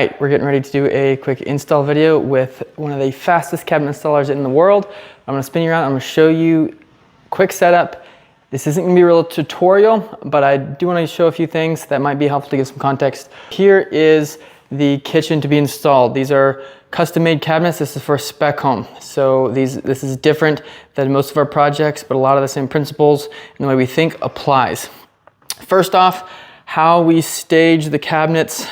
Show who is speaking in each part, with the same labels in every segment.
Speaker 1: Right, we're getting ready to do a quick install video with one of the fastest cabinet installers in the world. I'm gonna spin you around, I'm gonna show you quick setup. This isn't gonna be a real tutorial, but I do wanna show a few things that might be helpful to give some context. Here is the kitchen to be installed. These are custom-made cabinets. This is for a spec home. So this is different than most of our projects, but a lot of the same principles and the way we think applies. First off, how we stage the cabinets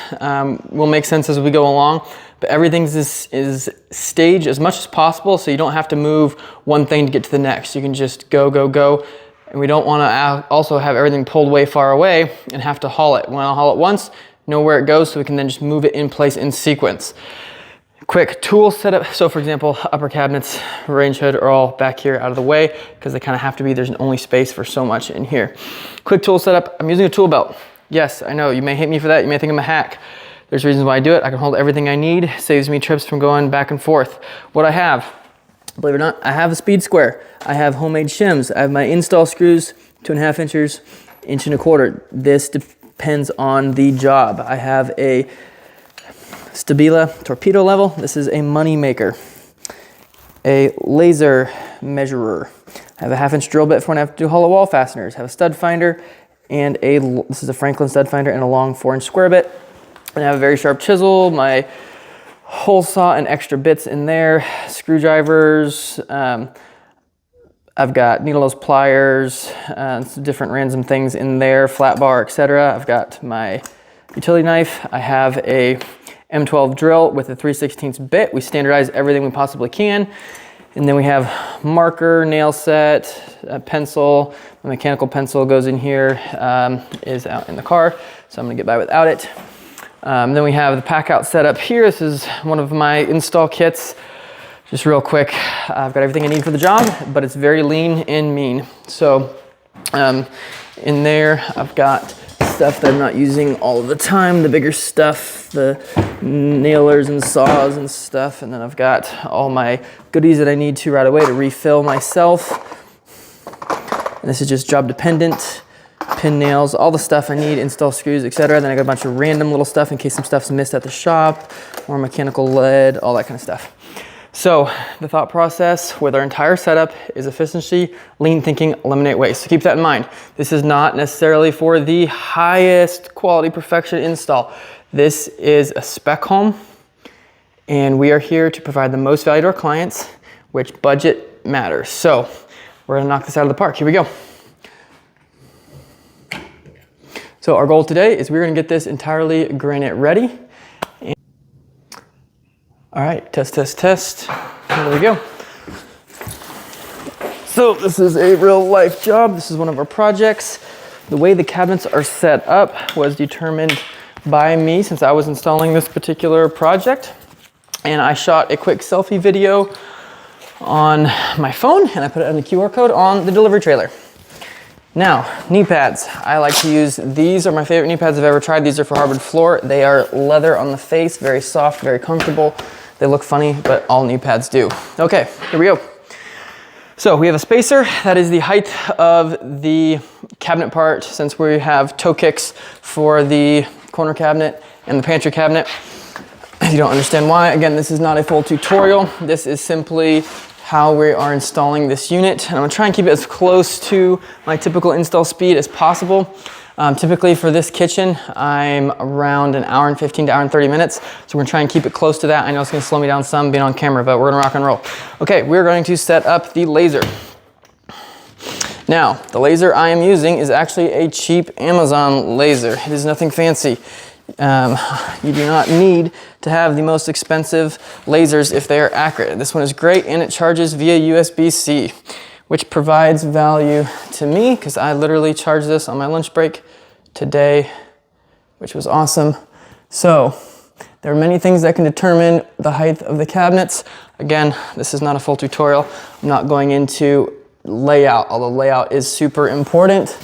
Speaker 1: will make sense as we go along, but everything is staged as much as possible so you don't have to move one thing to get to the next. You can just go, and we don't want to also have everything pulled way far away and have to haul it. We want to haul it once, know where it goes, so we can then just move it in place in sequence. Quick tool setup. So for example, upper cabinets, range hood are all back here out of the way because they kind of have to be. There's only space for so much in here. Quick tool setup. I'm using a tool belt. Yes, I know, you may hate me for that. You may think I'm a hack. There's reasons why I do it. I can hold everything I need. Saves me trips from going back and forth. What I have, believe it or not, I have a speed square. I have homemade shims. I have my install screws, 2.5 inches, 1.25 inches. This depends on the job. I have a Stabila torpedo level. This is a money maker. A laser measurer. I have a 1/2 inch drill bit for when I have to do hollow wall fasteners. I have a stud finder and this is a Franklin stud finder and a long 4-inch square bit. And I have a very sharp chisel, my hole saw and extra bits in there, screwdrivers. I've got needle nose pliers, some different random things in there, flat bar, etc. I've got my utility knife. I have a M12 drill with a 3/16 bit. We standardize everything we possibly can. And then we have marker, nail set, a pencil. My mechanical pencil goes in here, is out in the car, so I'm gonna get by without it. Then we have the pack out setup here. This is one of my install kits. Just real quick, I've got everything I need for the job, but it's very lean and mean. So in there, I've got stuff that I'm not using all of the time, the bigger stuff, the nailers and saws and stuff, and then I've got all my goodies that I need to right away to refill myself. And this is just job dependent, pin nails, all the stuff I need, install screws, etc. Then I got a bunch of random little stuff in case some stuff's missed at the shop, or mechanical lead, all that kind of stuff. So the thought process with our entire setup is efficiency, lean thinking, eliminate waste. So keep that in mind. This is not necessarily for the highest quality perfection install. This is a spec home, and we are here to provide the most value to our clients, which budget matters. So we're gonna knock this out of the park. Here we go. So our goal today is we're gonna get this entirely granite ready. All right, test. Here we go. So this is a real life job. This is one of our projects. The way the cabinets are set up was determined by me since I was installing this particular project. And I shot a quick selfie video on my phone and I put it on the QR code on the delivery trailer. Now, knee pads. I like to use, these are my favorite knee pads I've ever tried. These are for hardwood floor. They are leather on the face, very soft, very comfortable. They look funny, but all knee pads do. Okay, here we go. So we have a spacer. That is the height of the cabinet part since we have toe kicks for the corner cabinet and the pantry cabinet. If you don't understand why, again, this is not a full tutorial. This is simply how we are installing this unit. And I'm gonna try and keep it as close to my typical install speed as possible. Typically for this kitchen, I'm around 1 hour and 15 to 1 hour and 30 minutes. So we're gonna try and keep it close to that. I know it's gonna slow me down some being on camera, but we're gonna rock and roll. Okay, we're going to set up the laser. Now, the laser I am using is actually a cheap Amazon laser. It is nothing fancy. You do not need to have the most expensive lasers if they are accurate. This one is great and it charges via USB-C, which provides value to me because I literally charged this on my lunch break today, which was awesome. So there are many things that can determine the height of the cabinets. Again, this is not a full tutorial. I'm not going into layout, although layout is super important.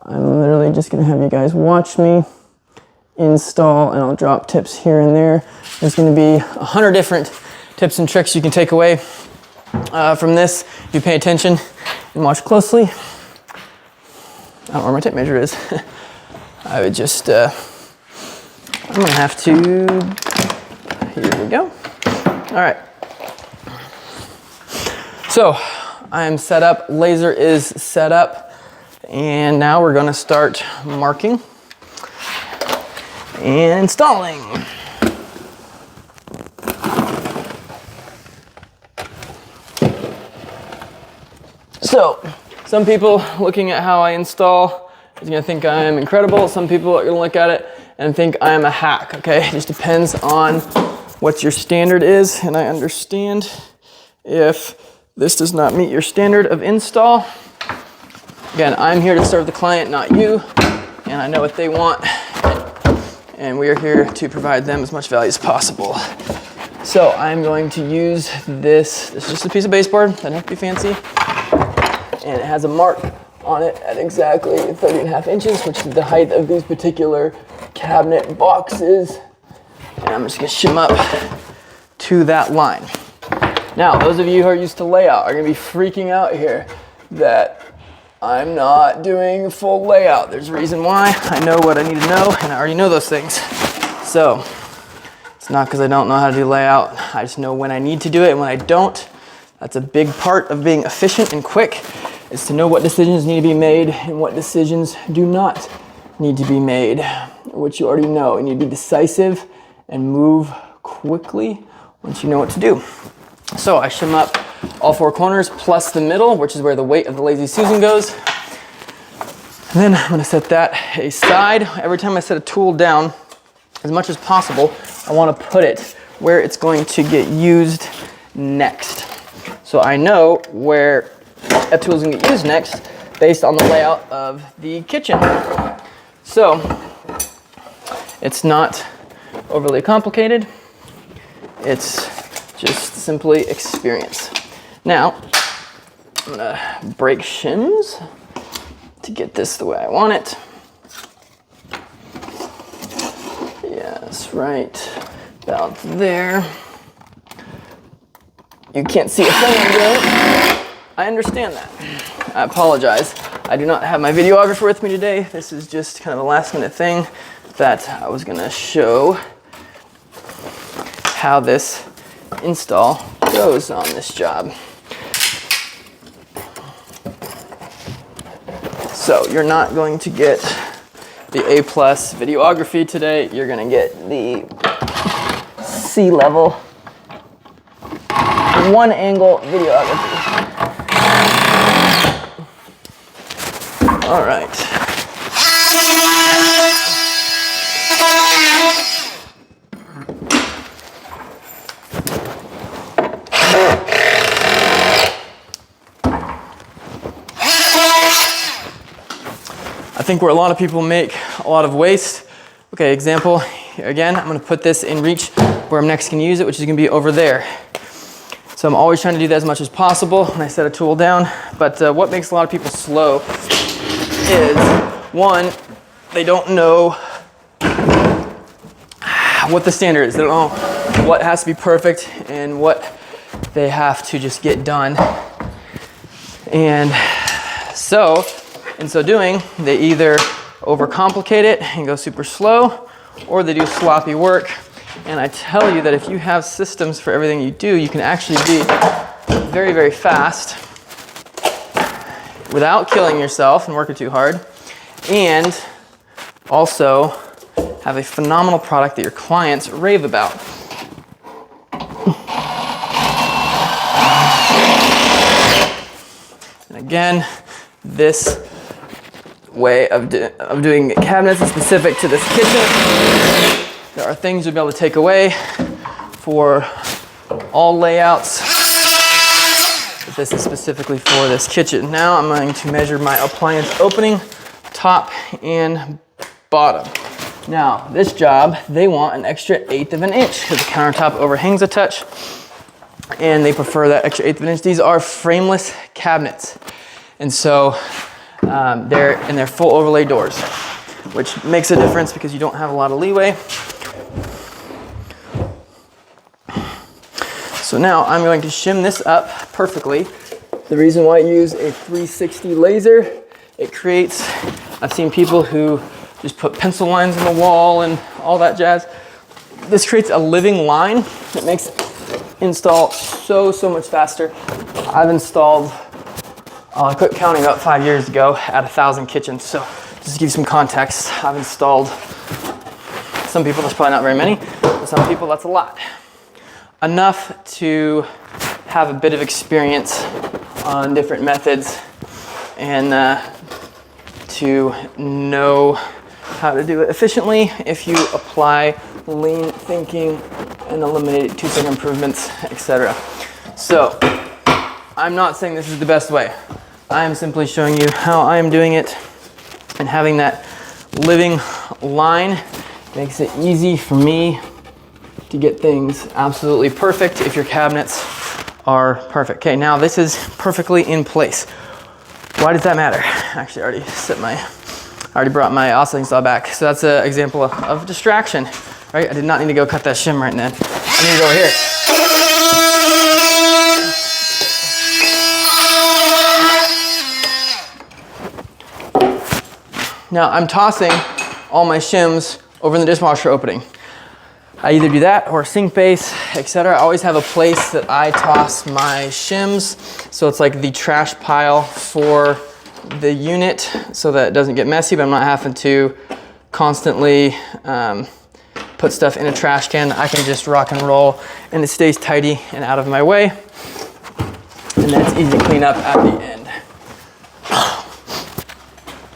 Speaker 1: I'm literally just gonna have you guys watch me install and I'll drop tips here and there. There's gonna be 100 different tips and tricks you can take away from this if you pay attention and watch closely. I don't know where my tape measure is. I would just, I'm gonna have to Here we go. All right. So I am set up, laser is set up, and now we're gonna start marking and installing. So, some people looking at how I install is gonna think I am incredible. Some people are gonna look at it and think I am a hack, okay? It just depends on what your standard is, and I understand if this does not meet your standard of install. Again, I'm here to serve the client, not you, and I know what they want, and we are here to provide them as much value as possible. So I'm going to use this. This is just a piece of baseboard, doesn't have to be fancy, and it has a mark on it at exactly 30.5 inches, which is the height of these particular cabinet boxes. And I'm just gonna shim up to that line. Now, those of you who are used to layout are gonna be freaking out here that I'm not doing full layout. There's a reason why. I know what I need to know, and I already know those things. So, it's not because I don't know how to do layout. I just know when I need to do it and when I don't. That's a big part of being efficient and quick, is to know what decisions need to be made and what decisions do not need to be made, which you already know. You need to be decisive and move quickly once you know what to do. So I shim up all four corners plus the middle, which is where the weight of the Lazy Susan goes. And then I'm gonna set that aside. Every time I set a tool down, as much as possible, I wanna put it where it's going to get used next. So I know where a tool is gonna get used next based on the layout of the kitchen. So it's not overly complicated. It's just simply experience. Now, I'm gonna break shims to get this the way I want it. Yes, right about there. You can't see a thing I'm doing. I understand that. I apologize. I do not have my videographer with me today. This is just kind of a last minute thing that I was gonna show how this install goes on this job. So you're not going to get the A+ videography today. You're gonna get the C-level one angle videography. All right. I think where a lot of people make a lot of waste. Okay, example, again, I'm gonna put this in reach where I'm next gonna use it, which is gonna be over there. So I'm always trying to do that as much as possible when I set a tool down. But what makes a lot of people slow is, one, they don't know what the standard is. They don't know what has to be perfect and what they have to just get done. And so, in so doing, they either overcomplicate it and go super slow, or they do sloppy work. And I tell you that if you have systems for everything you do, you can actually be very, very fast without killing yourself and working too hard, and also have a phenomenal product that your clients rave about. And again, this way of doing cabinets is specific to this kitchen. There are things you'll be able to take away for all layouts, but this is specifically for this kitchen. Now I'm going to measure my appliance opening, top and bottom. Now this job, they want an extra 1/8 of an inch because the countertop overhangs a touch and they prefer that extra 1/8 of an inch. These are frameless cabinets. And so they're full overlay doors, which makes a difference because you don't have a lot of leeway. So now I'm going to shim this up perfectly. The reason why I use a 360 laser, it creates, I've seen people who just put pencil lines in the wall and all that jazz. this creates a living line that makes install so much faster. I've installed, I quit counting about 5 years ago at 1,000 kitchens. So just to give you some context, I've installed, some people that's probably not very many, but some people that's a lot. Enough to have a bit of experience on different methods and to know how to do it efficiently if you apply lean thinking and eliminate 2-second improvements, etc. So I'm not saying this is the best way. I am simply showing you how I am doing it, and having that living line makes it easy for me to get things absolutely perfect if your cabinets are perfect. Okay, now this is perfectly in place. Why does that matter? Actually, I already brought my oscillating saw back. So that's an example of distraction, right? I did not need to go cut that shim right then. I need to go over here. Now I'm tossing all my shims over in the dishwasher opening. I either do that or sink base, etc. I always have a place that I toss my shims. So it's like the trash pile for the unit so that it doesn't get messy, but I'm not having to constantly put stuff in a trash can. I can just rock and roll and it stays tidy and out of my way. And then it's easy to clean up at the end.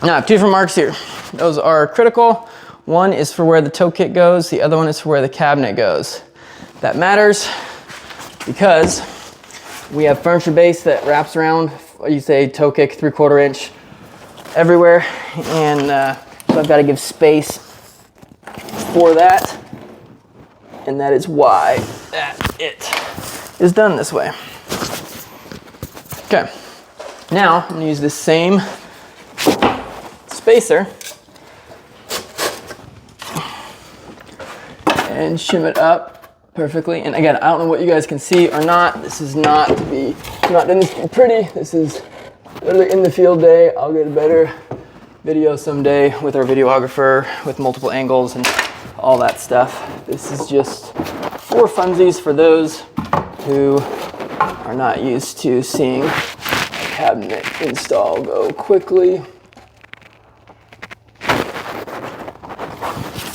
Speaker 1: Now I have 2 different marks here. Those are critical. One is for where the toe kit goes, the other one is for where the cabinet goes. That matters because we have furniture base that wraps around, you say toe kick 3/4 inch everywhere, and so I've got to give space for that, and that is why it is done this way. Okay, now I'm going to use this same spacer and shim it up perfectly. And again, I don't know what you guys can see or not. This is not to be, I'm not doing this to be pretty. This is literally in the field day. I'll get a better video someday with our videographer with multiple angles and all that stuff. This is just for funsies for those who are not used to seeing a cabinet install go quickly.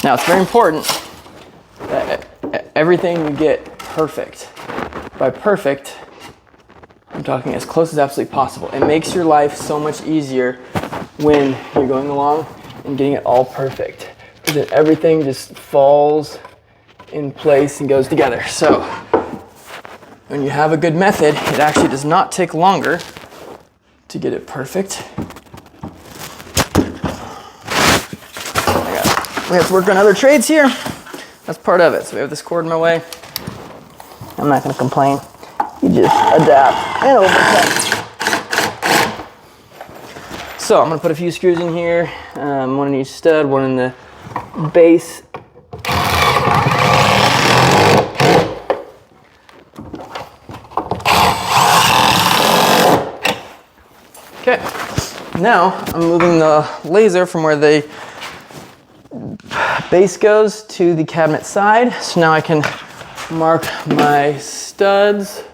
Speaker 1: Now it's very important that everything you get perfect. By perfect, I'm talking as close as absolutely possible. It makes your life so much easier when you're going along and getting it all perfect. Because then everything just falls in place and goes together. So when you have a good method, it actually does not take longer to get it perfect. We have to work on other trades here. That's part of it. So we have this cord in my way. I'm not going to complain. You just adapt and overcome. So I'm going to put a few screws in here. One in each stud, one in the base. Okay. Now I'm moving the laser from where the base goes to the cabinet side. So now I can mark my studs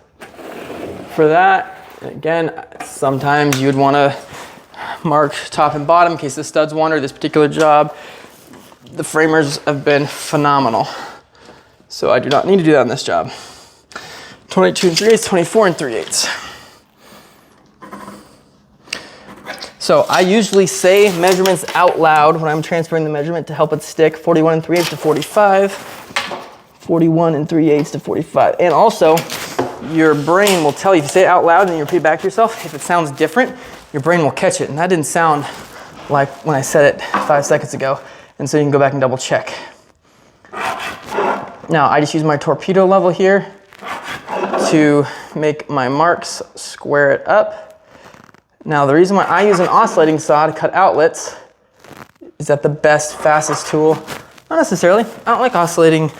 Speaker 1: for that. Again, sometimes you would want to mark top and bottom in case the studs wander. This particular job, the framers have been phenomenal. So I do not need to do that on this job. 22 3/8, 24 3/8. So I usually say measurements out loud when I'm transferring the measurement to help it stick. 41 3/8 to 45, 41 3/8 to 45. And also, your brain will tell you, if you say it out loud and you repeat it back to yourself, if it sounds different, your brain will catch it. And that didn't sound like when I said it 5 seconds ago. And so you can go back and double check. Now, I just use my torpedo level here to make my marks, square it up. Now, the reason why I use an oscillating saw to cut outlets is that the best, fastest tool. Not necessarily. I don't like oscillating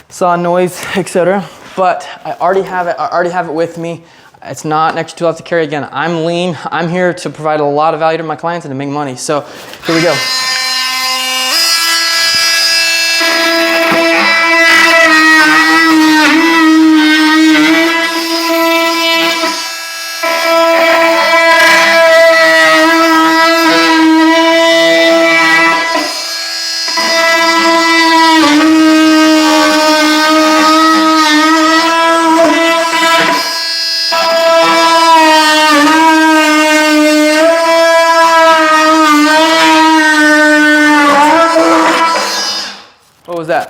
Speaker 1: saw noise, etc. But I already have it. I already have it with me. It's not an extra tool I have to carry. Again, I'm lean. I'm here to provide a lot of value to my clients and to make money. So here we go.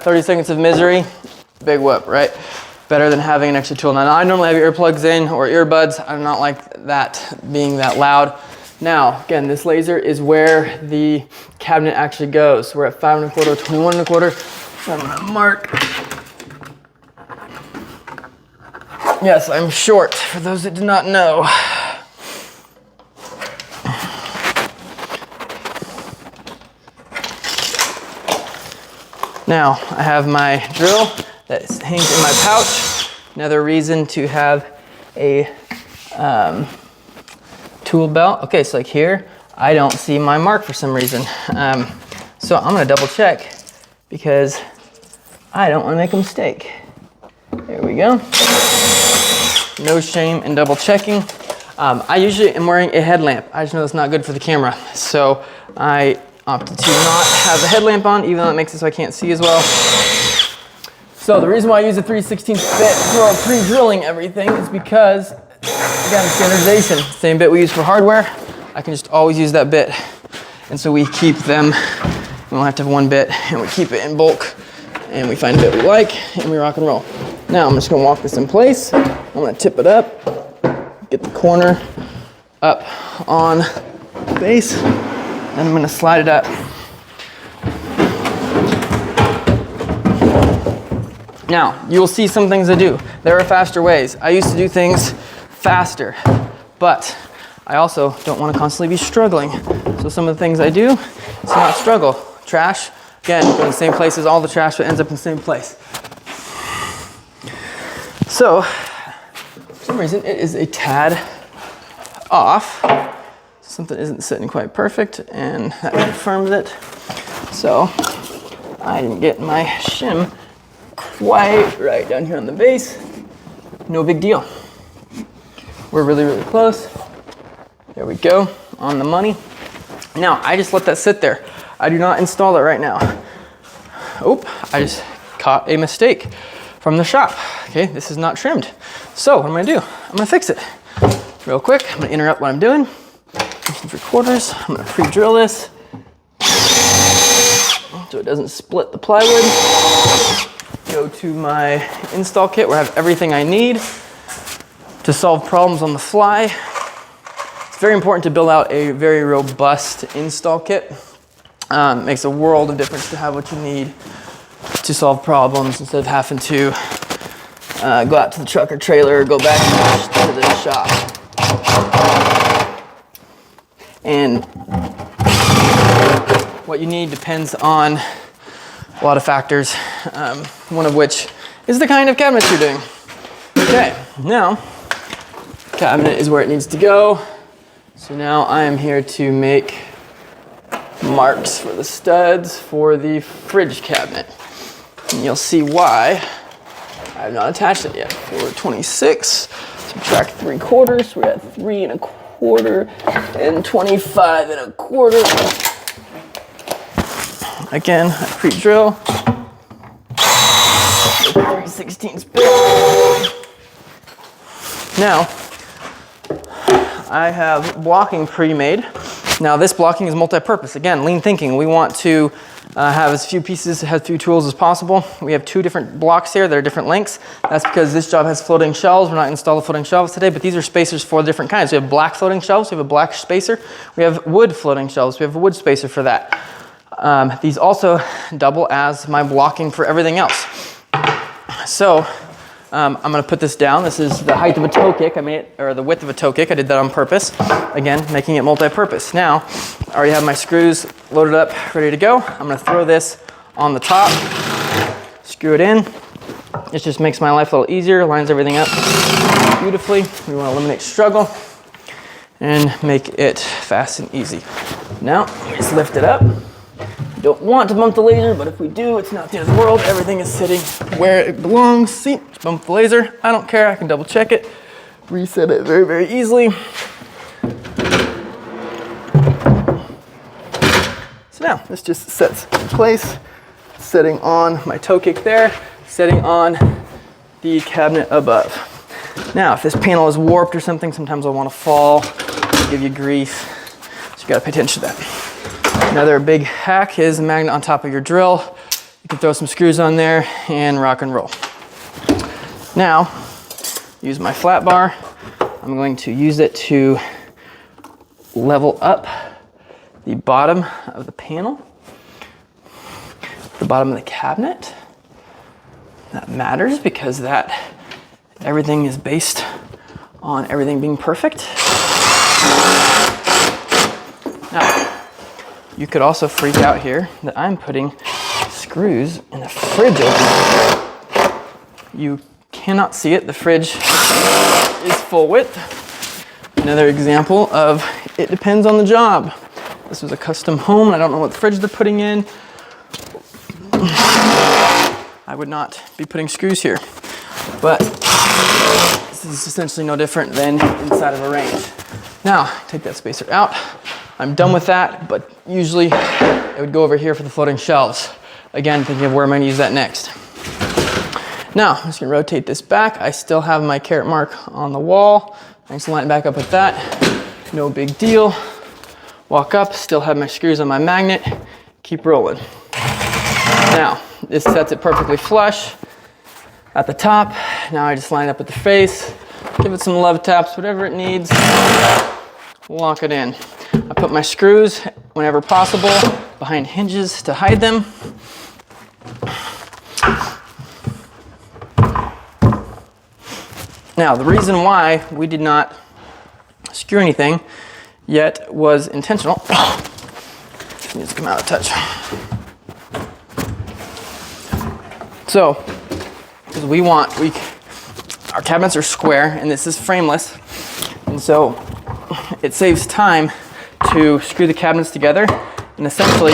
Speaker 1: 30 seconds of misery, big whoop, right? Better than having an extra tool. Now, I normally have earplugs in or earbuds. I do not like that being that loud. Now, again, this laser is where the cabinet actually goes. We're at 5 1/4, 21 1/4. So I'm gonna mark. Yes, I'm short, for those that do not know. Now, I have my drill that hangs in my pouch. Another reason to have a tool belt. Okay, so like here, I don't see my mark for some reason. So I'm gonna double check because I don't wanna make a mistake. There we go. No shame in double checking. I usually am wearing a headlamp. I just know that's not good for the camera. So I opted to not have the headlamp on, even though it makes it so I can't see as well. So the reason why I use a 3/16 bit for pre-drilling everything is because, again, standardization. Same bit we use for hardware, I can just always use that bit. And so we keep them, we don't have to have one bit, and we keep it in bulk, and we find a bit we like, and we rock and roll. Now I'm just gonna walk this in place. I'm gonna tip it up, get the corner up on the base, and I'm gonna slide it up. Now, you will see some things I do. There are faster ways. I used to do things faster, but I also don't want to constantly be struggling. So some of the things I do is not struggle. Trash, again, go in the same place as all the trash, but ends up in the same place. So, for some reason, it is a tad off. Something isn't sitting quite perfect, and that confirms it. So, I didn't get my shim quite right down here on the base. No big deal. We're really, really close. There we go, on the money. Now, I just let that sit there. I do not install it right now. Oop, I just caught a mistake from the shop. Okay, this is not trimmed. So what I'm gonna do, I'm gonna fix it real quick. I'm gonna interrupt what I'm doing. 3/4, I'm gonna pre-drill this so it doesn't split the plywood. Go to my install kit where I have everything I need to solve problems on the fly. It's very important to build out a very robust install kit. It makes a world of difference to have what you need to solve problems instead of having to go out to the truck or trailer or go back to the shop. And what you need depends on a lot of factors, one of which is the kind of cabinet you're doing. Okay, now, cabinet is where it needs to go. So now I am here to make marks for the studs for the fridge cabinet. And you'll see why I have not attached it yet. 4/26, subtract 3/4, we're at 3 1/4 and 25 1/4. Again, I pre-drill. 3/16 bit. Now, I have blocking pre-made. Now this blocking is multi-purpose. Again, lean thinking. We want to have as few pieces, have few tools as possible. We have 2 different blocks here that are different lengths. That's because this job has floating shelves. We're not installing floating shelves today, but these are spacers for different kinds. We have black floating shelves, we have a black spacer. We have wood floating shelves, we have a wood spacer for that. These also double as my blocking for everything else. So, I'm gonna put this down. This is the height of a toe kick. I made it, or the width of a toe kick. I did that on purpose. Again, making it multi-purpose. Now, I already have my screws loaded up, ready to go. I'm gonna throw this on the top, screw it in. It just makes my life a little easier, lines everything up beautifully. We wanna eliminate struggle and make it fast and easy. Now, we just lift it up. Don't want to bump the laser, but if we do, it's not the end of the world. Everything is sitting where it belongs. See, bump the laser. I don't care, I can double check it. Reset it very, very easily. So now, this just sets in place, setting on my toe kick there, setting on the cabinet above. Now, if this panel is warped or something, sometimes I'll want to fall, give you grief. So you gotta pay attention to that. Another big hack is a magnet on top of your drill. You can throw some screws on there and rock and roll. Now, use my flat bar. I'm going to use it to level up the bottom of the panel, the bottom of the cabinet. That matters because everything is based on everything being perfect. Now, you could also freak out here that I'm putting screws in the fridge opener. You cannot see it. The fridge is full width. Another example of it depends on the job. This was a custom home and I don't know what fridge they're putting in. I would not be putting screws here, but this is essentially no different than inside of a range. Now, take that spacer out. I'm done with that, but usually it would go over here for the floating shelves. Again, thinking of where I'm gonna use that next. Now, I'm just gonna rotate this back. I still have my carrot mark on the wall. I just line it back up with that. No big deal. Walk up, still have my screws on my magnet. Keep rolling. Now, this sets it perfectly flush at the top. Now I just line up with the face, give it some love taps, whatever it needs, lock it in. I put my screws, whenever possible, behind hinges to hide them. Now, the reason why we did not screw anything yet was intentional. It needs to come out of touch. So, because our cabinets are square and this is frameless, and so it saves time to screw the cabinets together and essentially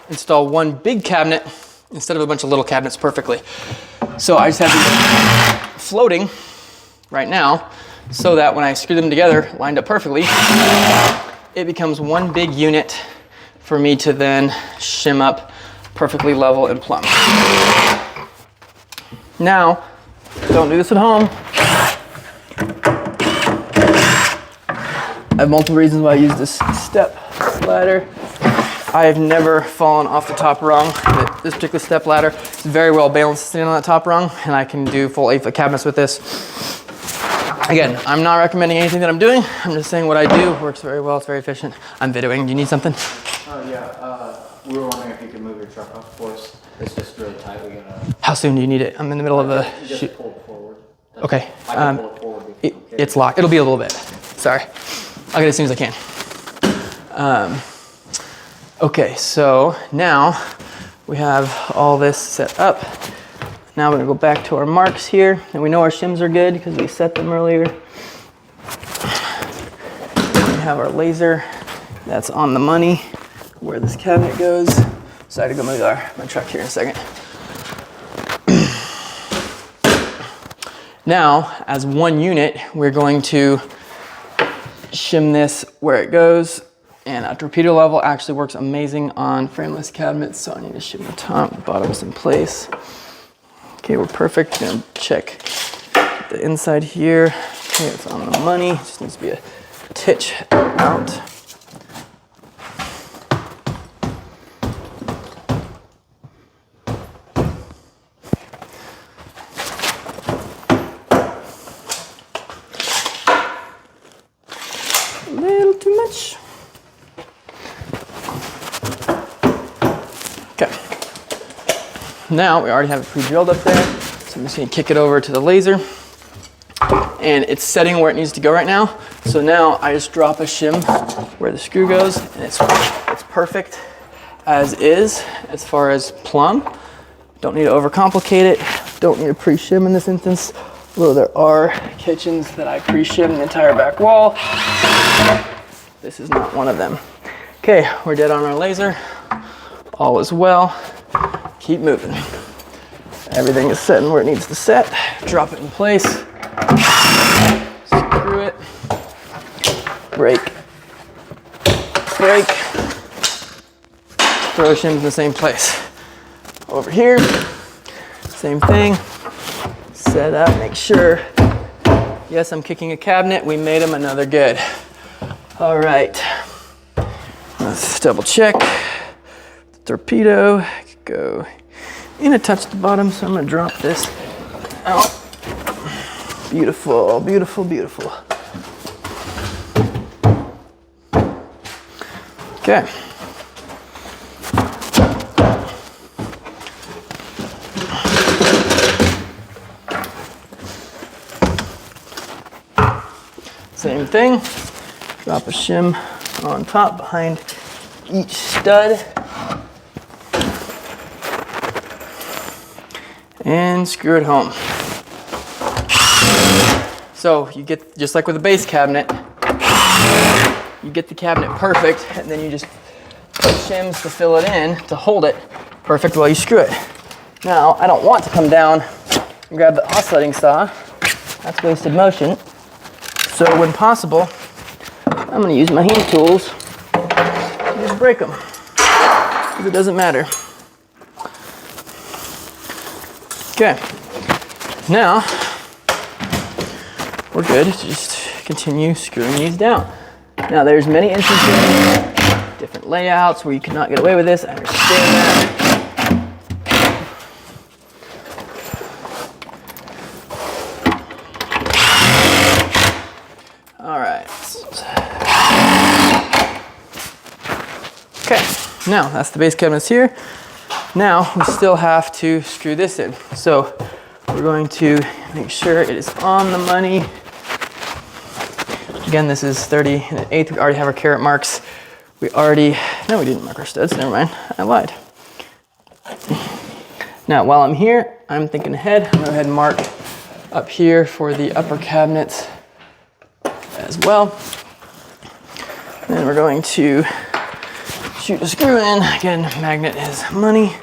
Speaker 1: install one big cabinet instead of a bunch of little cabinets perfectly. So I just have these floating right now so that when I screw them together, lined up perfectly, it becomes one big unit for me to then shim up perfectly level and plumb. Now, don't do this at home. I have multiple reasons why I use this step ladder. I have never fallen off the top rung. This particular step ladder is very well balanced sitting on that top rung, and I can do full 8-foot cabinets with this. Again, I'm not recommending anything that I'm doing. I'm just saying what I do works very well. It's very efficient. I'm videoing. Do you need something?
Speaker 2: Yeah. We were wondering if you could move your truck up for us. It's just really tight. We gotta.
Speaker 1: How soon do you need it? I'm in the middle of a
Speaker 2: shoot.
Speaker 1: shoot.
Speaker 2: Pull it forward.
Speaker 1: Okay.
Speaker 2: I can pull it forward.
Speaker 1: It's locked. It'll be a little bit. Sorry. I'll get it as soon as I can. Okay, so now we have all this set up. Now we're gonna go back to our marks here, and we know our shims are good because we set them earlier. We have our laser that's on the money where this cabinet goes. So I had to go move my truck here in a second. Now, as one unit, we're going to shim this where it goes, and a torpedo level actually works amazing on frameless cabinets, so I need to shim the top, the bottom's in place. Okay, we're perfect. Gonna check the inside here. Okay, it's on the money. Just needs to be a titch out. A little too much. Okay. Now we already have it pre-drilled up there, so I'm just gonna kick it over to the laser, and it's setting where it needs to go right now. So now I just drop a shim where the screw goes, and it's perfect as is as far as plumb. Don't need to overcomplicate it. Don't need a pre-shim in this instance, although there are kitchens that I pre-shim the entire back wall. This is not one of them. Okay, we're dead on our laser. All is well. Keep moving. Everything is setting where it needs to set. Drop it in place. Screw it. Break. Break. Throw shims in the same place. Over here, same thing. Set up, make sure. Yes, I'm kicking a cabinet. We made them another good. All right. Let's double check. The torpedo, go in a touch at the bottom, so I'm gonna drop this out. Beautiful, beautiful, beautiful. Okay. Same thing, drop a shim on top behind each stud. And screw it home. So you get, just like with a base cabinet, you get the cabinet perfect, and then you just put shims to fill it in, to hold it perfect while you screw it. Now, I don't want to come down and grab the oscillating saw. That's wasted motion. So when possible, I'm gonna use my hand tools and just break them, because it doesn't matter. Okay, now we're good to just continue screwing these down. Now there's many instances, different layouts where you cannot get away with this. I understand that. All right. Okay, now that's the base cabinets here. Now we still have to screw this in. So we're going to make sure it is on the money. Again, this is 30/8. We already have our carat marks. No, we didn't mark our studs. Never mind, I lied. Now, while I'm here, I'm thinking ahead. I'm gonna go ahead and mark up here for the upper cabinets as well. And we're going to shoot a screw in. Again, magnet is money.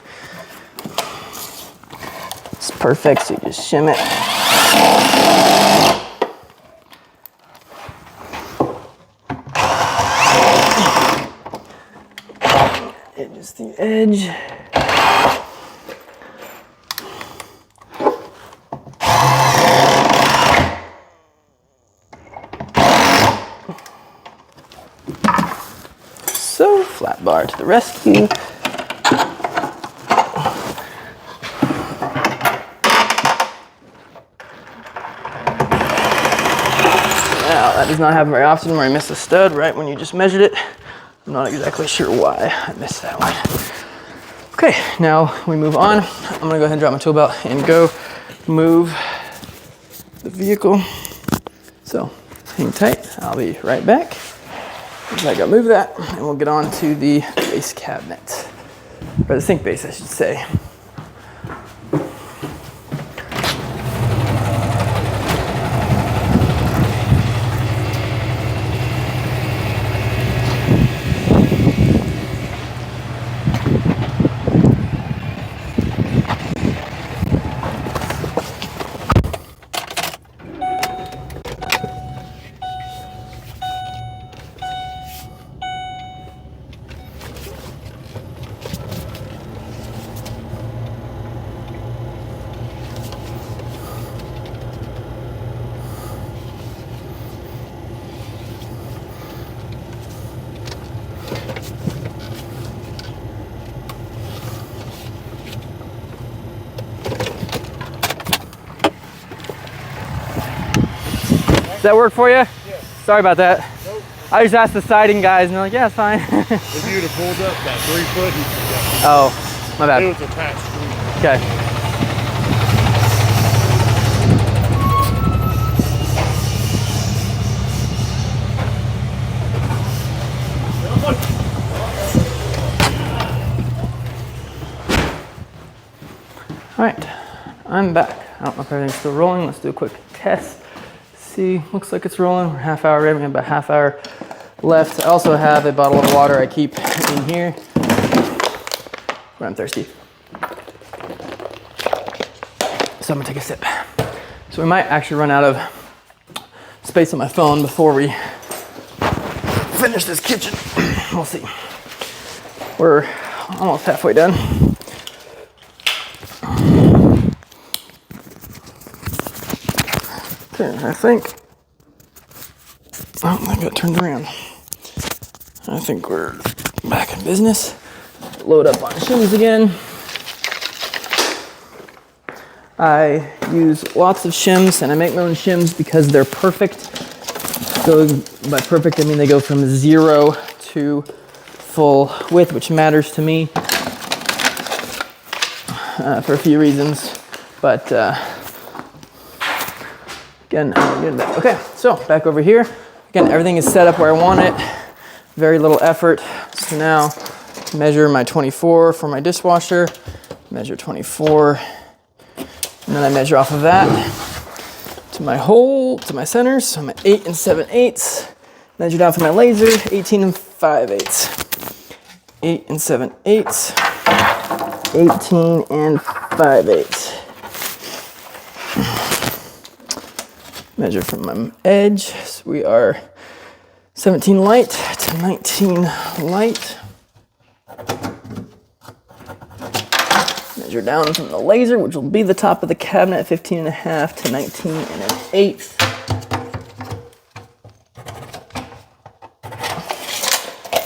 Speaker 1: It's perfect, so you just shim it. It is the edge. So, flat bar to the rescue. Now, that does not happen very often where I miss a stud right when you just measured it. I'm not exactly sure why I missed that one. Okay, now we move on. I'm gonna go ahead and drop my tool belt and go move the vehicle. So, hang tight, I'll be right back. I gotta move that, and we'll get on to the base cabinet. Or the sink base, I should say. Does that work for you?
Speaker 3: Yeah.
Speaker 1: Sorry about that.
Speaker 3: Nope.
Speaker 1: I just asked the siding guys and they're like, yeah, it's fine.
Speaker 3: If you'd have pulled up that 3 foot,
Speaker 1: Oh, my bad.
Speaker 3: it was attached screen.
Speaker 1: Okay. All right, I'm back. I don't know if everything's still rolling. Let's do a quick test. See, looks like it's rolling. We're half hour in, we have about half hour left. I also have a bottle of water I keep in here when I'm thirsty. So I'm gonna take a sip. So we might actually run out of space on my phone before we finish this kitchen. We'll see. We're almost halfway done. I think, oh, I got turned around. I think we're back in business. Load up on shims again. I use lots of shims, and I make my own shims because they're perfect. So by perfect, I mean they go from 0 to full width, which matters to me for a few reasons. But again, okay, so back over here. Again, everything is set up where I want it. Very little effort. So now measure my 24 for my dishwasher, measure 24, and then I measure off of that to my hole, to my centers. So I'm at 8 7/8. Measure down for my laser, 18 5/8. 8 7/8. 18 5/8. Measure from my edge. So we are 17 light to 19 light. Measure down from the laser, which will be the top of the cabinet, 15.5 to 19 1/8.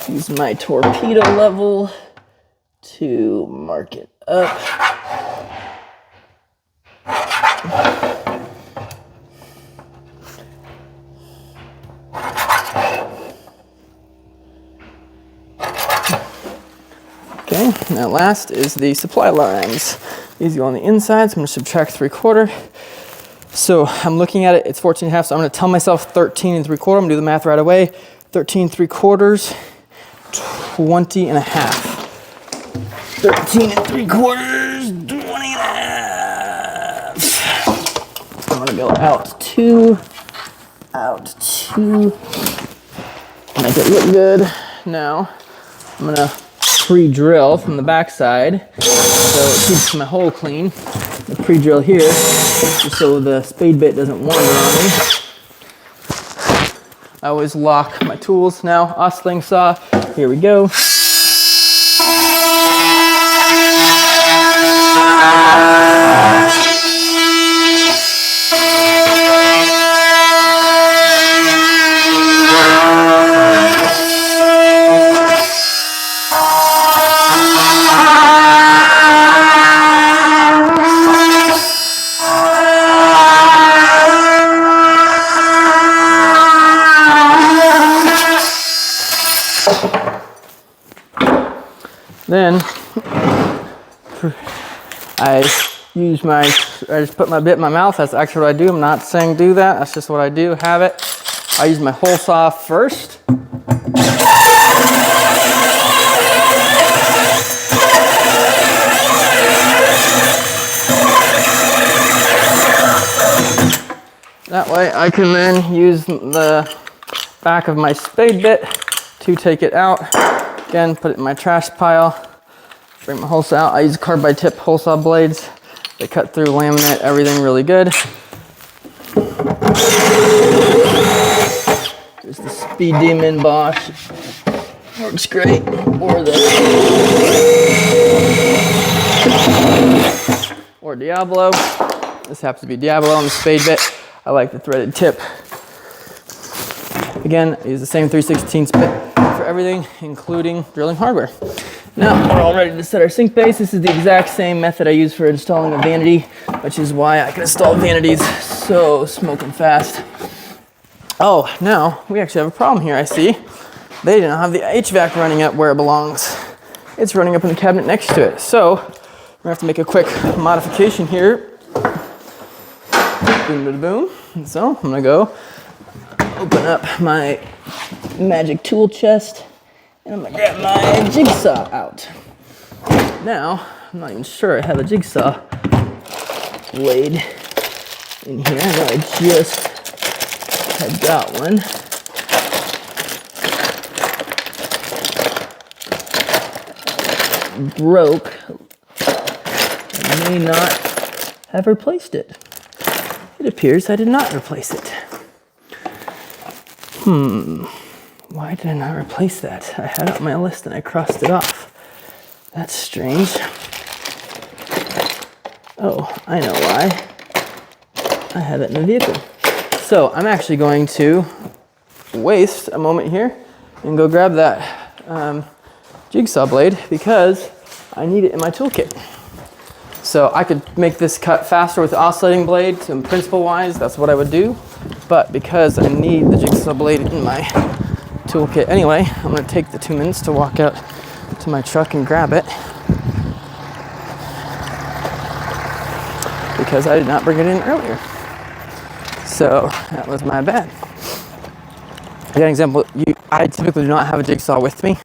Speaker 1: Use my torpedo level to mark it up. Okay, now last is the supply lines. These go on the inside, so I'm going to subtract 3/4. So I'm looking at it, it's 14.5, so I'm going to tell myself 13 3/4. I'm going to do the math right away. 13 3/4, 20.5. 13 3/4, 20.5. I'm going to go out 2, make it look good. Now I'm going to pre-drill from the backside, so it keeps my hole clean. The pre-drill here, just so the spade bit doesn't wander on me. I always lock my tools. Now, oscillating saw, here we go. Then I just put my bit in my mouth. That's actually what I do. I'm not saying do that. That's just what I do. Have it. I use my hole saw first. That way I can then use the back of my spade bit to take it out. Again, put it in my trash pile. Bring my hole saw out. I use carbide tip hole saw blades. They cut through laminate, everything really good. There's the Speed Demon Bosch. Works great. Or Diablo. This happens to be Diablo on the spade bit. I like the threaded tip. Again, I use the same 3/16 bit for everything, including drilling hardware. Now, we're all ready to set our sink base. This is the exact same method I use for installing a vanity, which is why I can install vanities so smoking fast. Oh, now we actually have a problem here, I see. They didn't have the HVAC running up where it belongs. It's running up in the cabinet next to it. So, we're gonna have to make a quick modification here. Boom, boom, boom. And so, I'm gonna go open up my magic tool chest, and I'm gonna grab my jigsaw out. Now, I'm not even sure I have a jigsaw blade in here. I know I just had got one. Broke. I may not have replaced it. It appears I did not replace it. Why did I not replace that? I had it on my list and I crossed it off. That's strange. Oh, I know why. I have it in the vehicle. So I'm actually going to waste a moment here and go grab that jigsaw blade because I need it in my toolkit. So I could make this cut faster with the oscillating blade, and principle wise, that's what I would do. But because I need the jigsaw blade in my toolkit anyway, I'm gonna take the 2 minutes to walk out to my truck and grab it, because I did not bring it in earlier. So that was my bad. I got an example. I typically do not have a jigsaw with me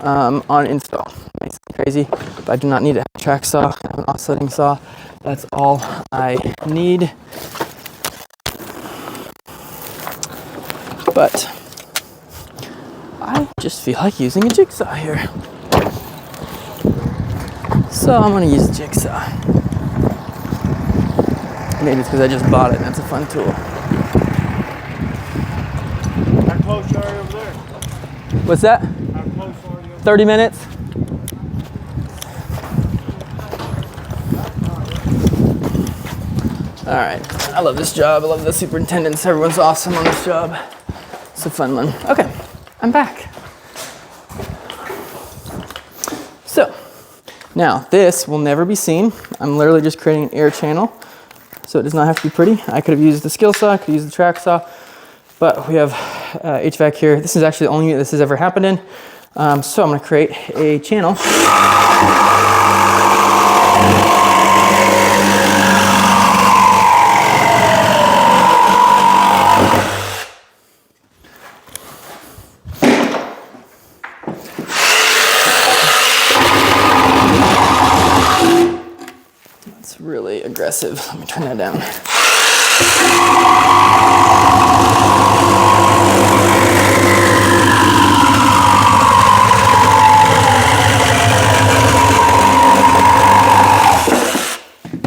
Speaker 1: on install. It makes it crazy, but I do not need a track saw, an oscillating saw. That's all I need. But I just feel like using a jigsaw here. So I'm gonna use a jigsaw. Maybe it's because I just bought it and it's a fun tool.
Speaker 3: How close are you over there?
Speaker 1: What's that?
Speaker 3: How close are you?
Speaker 1: 30 minutes. All right, I love this job. I love the superintendents. Everyone's awesome on this job. It's a fun one. Okay, I'm back. So, now this will never be seen. I'm literally just creating an air channel, so it does not have to be pretty. I could have used the skill saw, I could use the track saw, but we have HVAC here. This is actually the only unit this has ever happened in. So I'm gonna create a channel. That's really aggressive. Let me turn that down.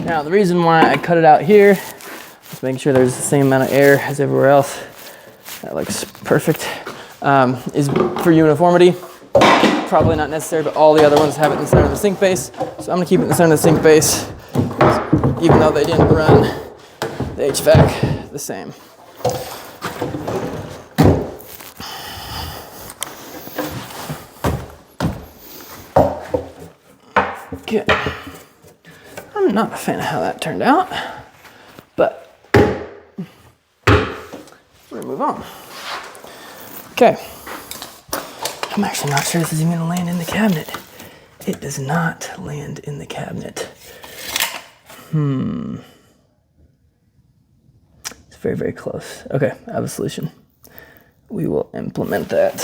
Speaker 1: Now the reason why I cut it out here is making sure there's the same amount of air as everywhere else. That looks perfect. Is for uniformity. Probably not necessary, but all the other ones have it in the center of the sink base. So I'm gonna keep it in the center of the sink base, even though they didn't run the HVAC the same. Okay. I'm not a fan of how that turned out, but we're gonna move on. Okay. I'm actually not sure this is even gonna land in the cabinet. It does not land in the cabinet. It's very, very close. Okay, I have a solution. We will implement that.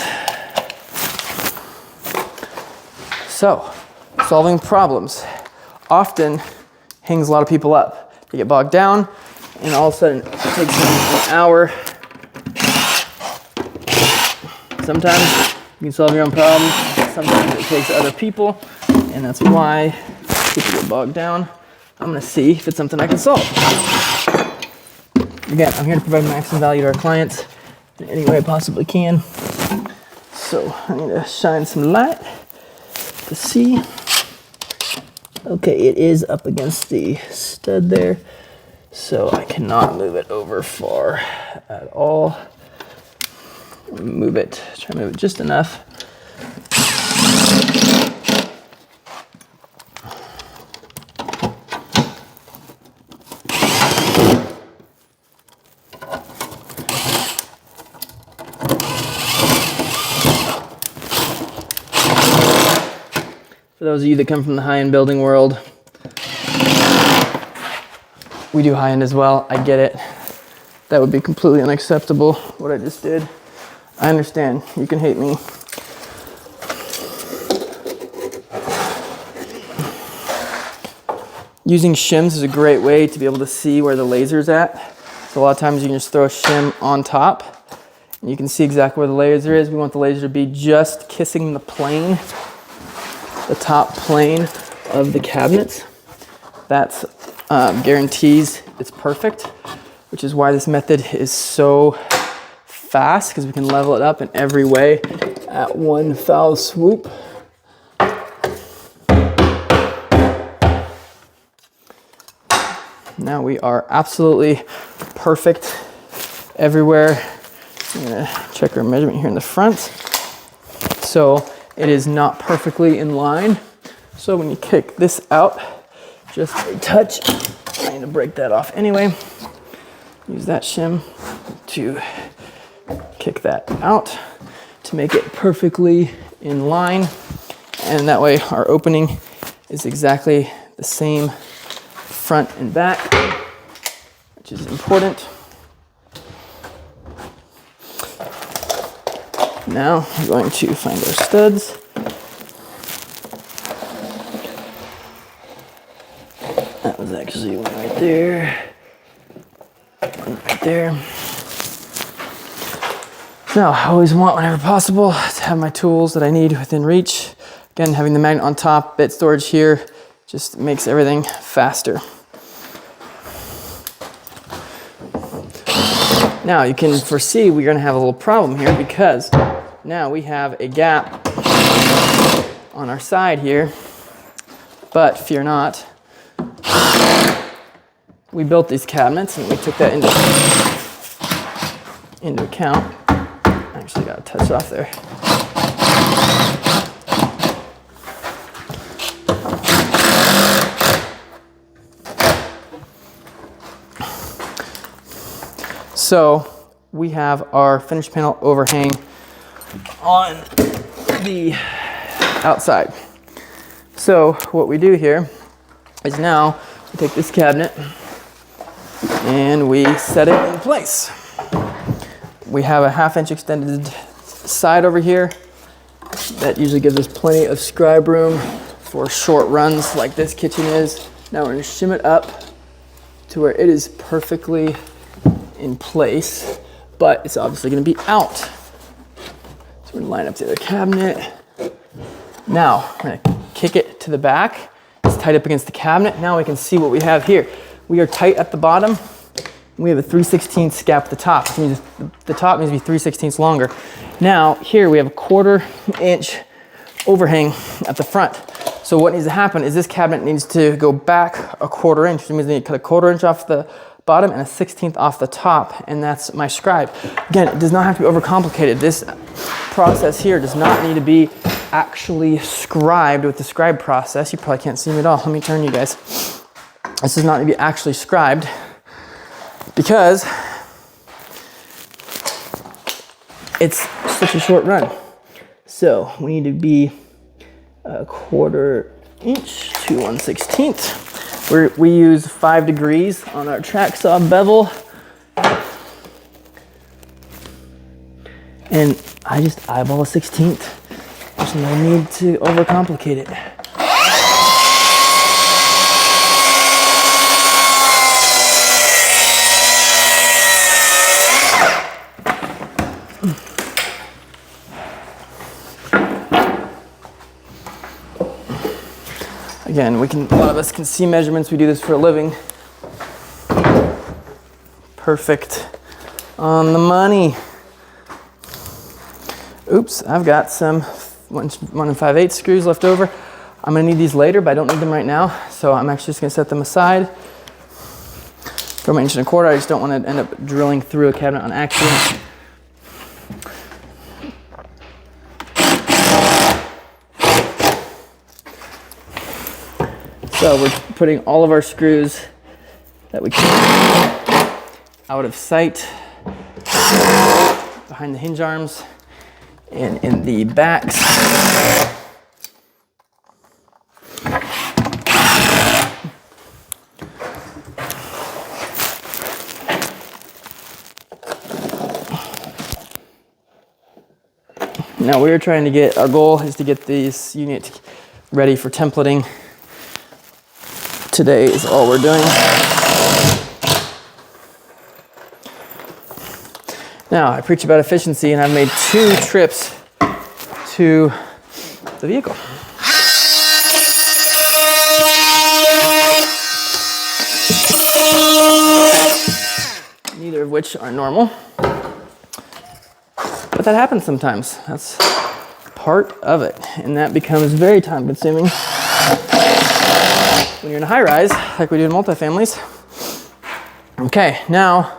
Speaker 1: So, solving problems often hangs a lot of people up. They get bogged down, and all of a sudden it takes them an hour. Sometimes you can solve your own problems. Sometimes it takes other people, and that's why people get bogged down. I'm gonna see if it's something I can solve. Again, I'm here to provide maximum value to our clients in any way I possibly can. So I need to shine some light to see. Okay, it is up against the stud there, so I cannot move it over far at all. Move it, try to move it just enough. For those of you that come from the high-end building world, we do high-end as well. I get it. That would be completely unacceptable, what I just did. I understand. You can hate me. Using shims is a great way to be able to see where the laser's at. So a lot of times you can just throw a shim on top, and you can see exactly where the laser is. We want the laser to be just kissing the plane, the top plane of the cabinets. That's guarantees it's perfect, which is why this method is so fast, because we can level it up in every way at one foul swoop. Now we are absolutely perfect everywhere. I'm gonna check our measurement here in the front. So it is not perfectly in line. So when you kick this out, just a touch. I need to break that off anyway. Use that shim to kick that out to make it perfectly in line. And that way our opening is exactly the same front and back, which is important. Now we're going to find our studs. That was actually one right there. One right there. Now, I always want, whenever possible, to have my tools that I need within reach. Again, having the magnet on top, bit storage here, just makes everything faster. Now, you can foresee we're gonna have a little problem here because now we have a gap on our side here, but fear not. We built these cabinets and we took that into account. I actually got a touch off there. So we have our finished panel overhang on the outside. So what we do here is now we take this cabinet and we set it in place. We have a 1/2 inch extended side over here that usually gives us plenty of scribe room for short runs like this kitchen is. Now we're going to shim it up to where it is perfectly in place, but it's obviously going to be out. So we're going to line up the other cabinet. Now I'm going to kick it to the back. It's tight up against the cabinet. Now we can see what we have here. We are tight at the bottom. We have a 3/16 gap at the top, which means the top needs to be 3/16 longer. Now here we have a 1/4 inch overhang at the front. So what needs to happen is this cabinet needs to go back a 1/4 inch, which means they need to cut a 1/4 inch off the bottom and a 1/16 off the top, and that's my scribe. Again, it does not have to be overcomplicated. This process here does not need to be actually scribed with the scribe process. You probably can't see me at all. Let me turn you guys. This does not need to be actually scribed because it's such a short run. So we need to be a 1/4 inch to 1/16. We use 5 degrees on our track saw bevel. And I just eyeball a 1/16. There's no need to overcomplicate it. Again, a lot of us can see measurements. We do this for a living. Perfect on the money. Oops, I've got some 1 5/8 screws left over. I'm gonna need these later, but I don't need them right now. So I'm actually just gonna set them aside. For my 1 1/4, I just don't wanna end up drilling through a cabinet on accident. So we're putting all of our screws that we can out of sight behind the hinge arms and in the backs. Now we're trying to get, our goal is to get this unit ready for templating. Today is all we're doing. Now, I preach about efficiency and I've made 2 trips to the vehicle. Neither of which are normal, but that happens sometimes. That's part of it, and that becomes very time consuming when you're in a high rise, like we do in multifamilies. Okay, now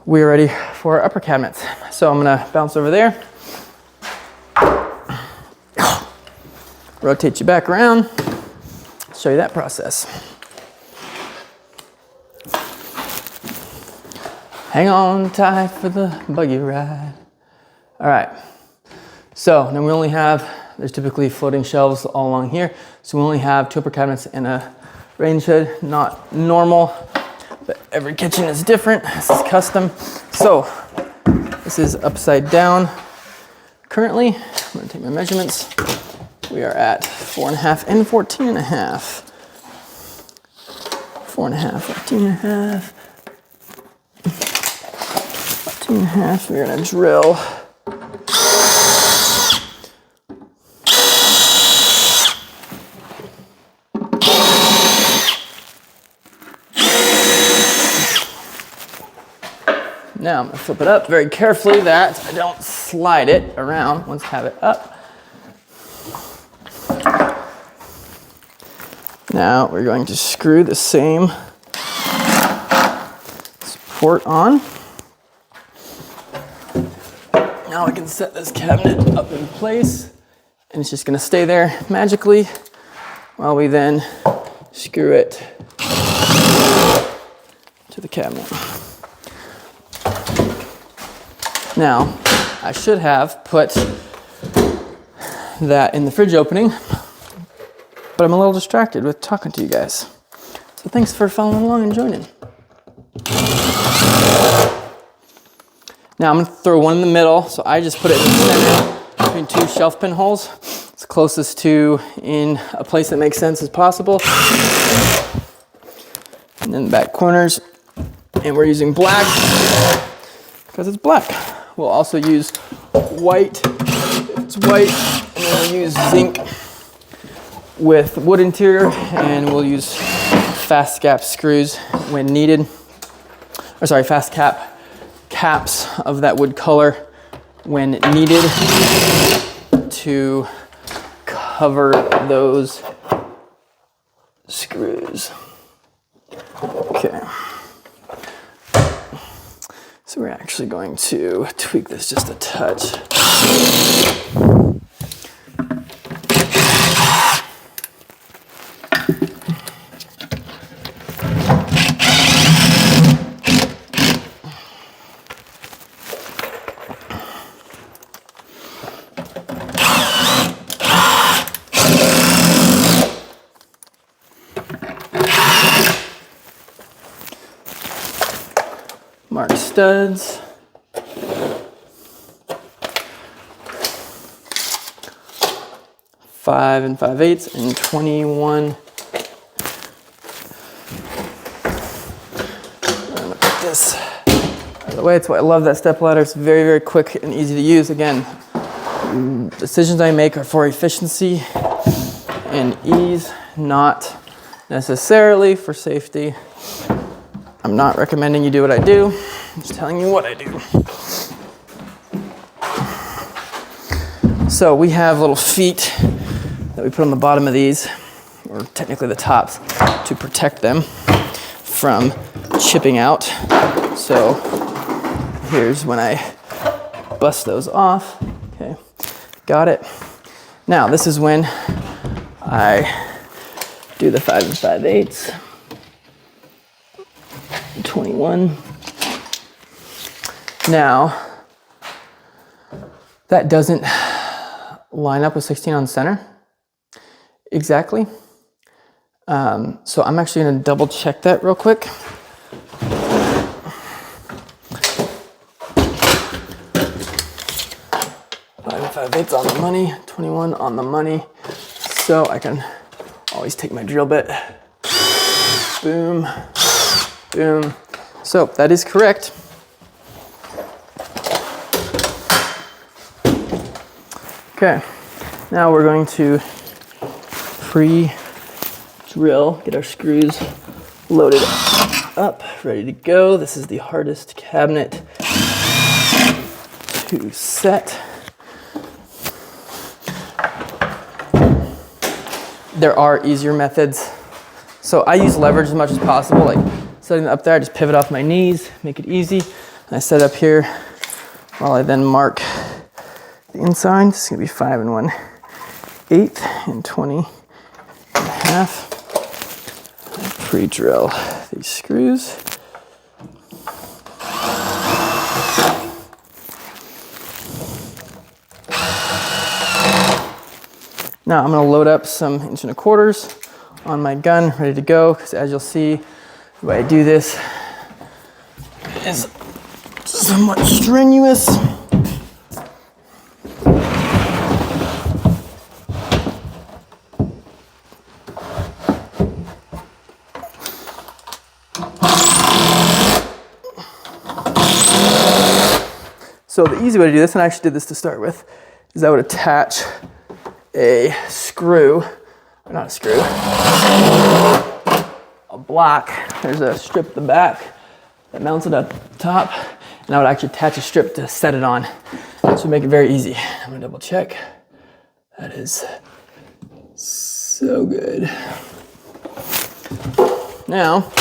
Speaker 1: we're ready for our upper cabinets. So I'm gonna bounce over there, rotate you back around, Let's show you that process. Hang on tight for the buggy ride. All right, so then we only have, there's typically floating shelves all along here. So we only have 2 upper cabinets and a range hood, not normal, but every kitchen is different. This is custom. So this is upside down. Currently, I'm gonna take my measurements. We are at 4.5 and 14.5. 4.5, 14.5. 14.5, we're gonna drill. Now I'm gonna flip it up very carefully that I don't slide it around once I have it up. Now we're going to screw the same support on. Now I can set this cabinet up in place and it's just gonna stay there magically while we then screw it to the cabinet. Now, I should have put that in the fridge opening, but I'm a little distracted with talking to you guys. So thanks for following along and joining. Now I'm gonna throw one in the middle, so I just put it in the center between 2 shelf pin holes. It's closest to in a place that makes sense as possible. And then the back corners, and we're using black because it's black. We'll also use white if it's white, and then we'll use zinc with wood interior, and we'll use fast cap screws when needed. Or sorry, fast cap caps of that wood color when needed to cover those screws. Okay. So we're actually going to tweak this just a touch. Mark studs. Five and 5/8 and 21. I'm gonna put this out of the way. It's why I love that step ladder. It's very, very quick and easy to use. Again, decisions I make are for efficiency and ease, not necessarily for safety. I'm not recommending you do what I do. I'm just telling you what I do. So we have little feet that we put on the bottom of these, or technically the tops, to protect them from chipping out. So here's when I bust those off. Okay, got it. Now this is when I do the 5 and 5/8. 21. Now, that doesn't line up with 16 on center exactly. So I'm actually gonna double check that real quick. 5 and 5/8 on the money, 21 on the money. So I can always take my drill bit. Boom. Boom. So that is correct. Okay, now we're going to pre-drill, get our screws loaded up, ready to go. This is the hardest cabinet to set. There are easier methods. So I use leverage as much as possible, like setting it up there, I just pivot off my knees, make it easy. And I set up here while I then mark the inside. This is gonna be 5 and 1/8 and 20 and a half. pre-drill these screws. Now I'm going to load up some 1 1/4 on my gun, ready to go, because as you'll see, the way I do this is somewhat strenuous. So the easy way to do this, and I actually did this to start with, is I would attach a screw, or not a screw, a block. There's a strip at the back that mounts it up top, and I would actually attach a strip to set it on. This would make it very easy. I'm gonna double check. That is so good. Now,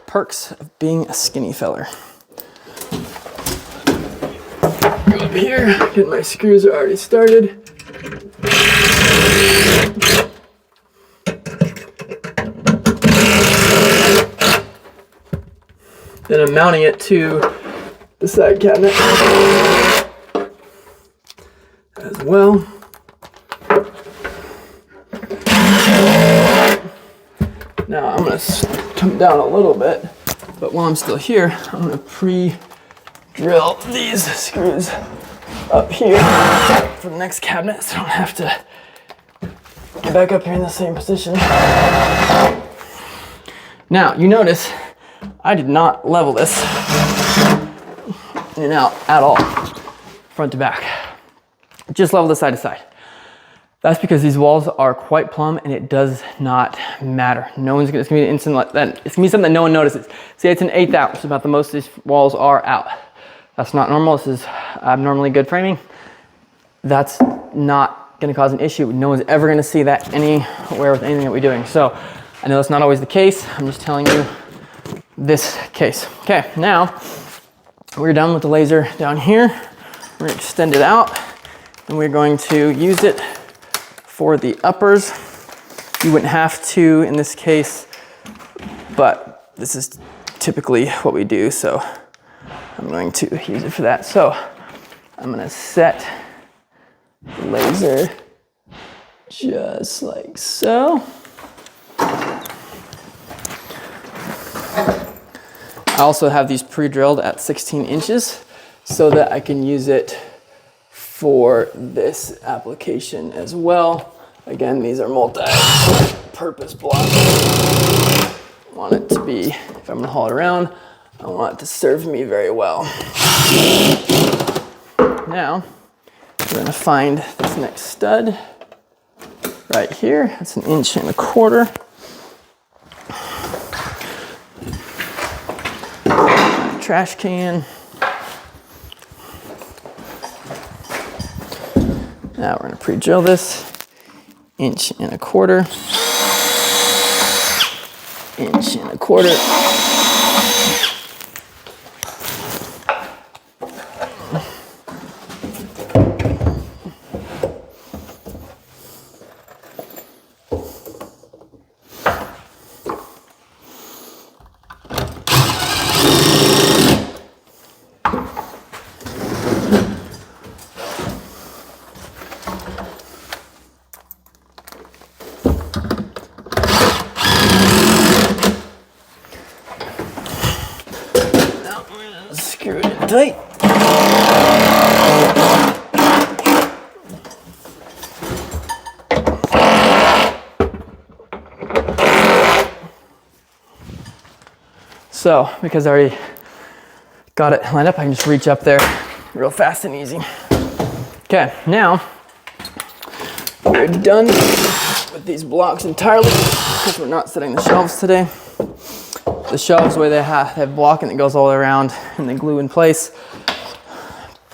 Speaker 1: perks of being a skinny feller. Go up here, get my screws are already started. Then I'm mounting it to the side cabinet as well. Now I'm going to come down a little bit, but while I'm still here, I'm going to pre-drill these screws up here for the next cabinet so I don't have to get back up here in the same position. Now, you notice I did not level this in and out at all, front to back. Just level this side to side. That's because these walls are quite plumb and it does not matter. It's gonna be an instant like that. It's gonna be something that no one notices. See, it's an 1/8 out, which is about the most these walls are out. That's not normal. This is abnormally good framing. That's not gonna cause an issue. No one's ever gonna see that anywhere with anything that we're doing. So I know that's not always the case. I'm just telling you this case. Okay, now we're done with the laser down here. We're gonna extend it out and we're going to use it for the uppers. You wouldn't have to in this case, but this is typically what we do, so I'm going to use it for that. So I'm gonna set the laser just like so. I also have these pre-drilled at 16 inches so that I can use it for this application as well. Again, these are multi-purpose blocks. I want it to be, if I'm gonna haul it around, I want it to serve me very well. Now, we're gonna find this next stud right here. It's 1 1/4 inches. Trash can. Now we're gonna pre-drill this 1 1/4 inches, 1 1/4 inches. Screw it in tight. So, because I already got it lined up, I can just reach up there real fast and easy. Okay, now we're done with these blocks entirely because we're not setting the shelves today. The shelves, the way they have blocking that goes all the way around and they glue in place.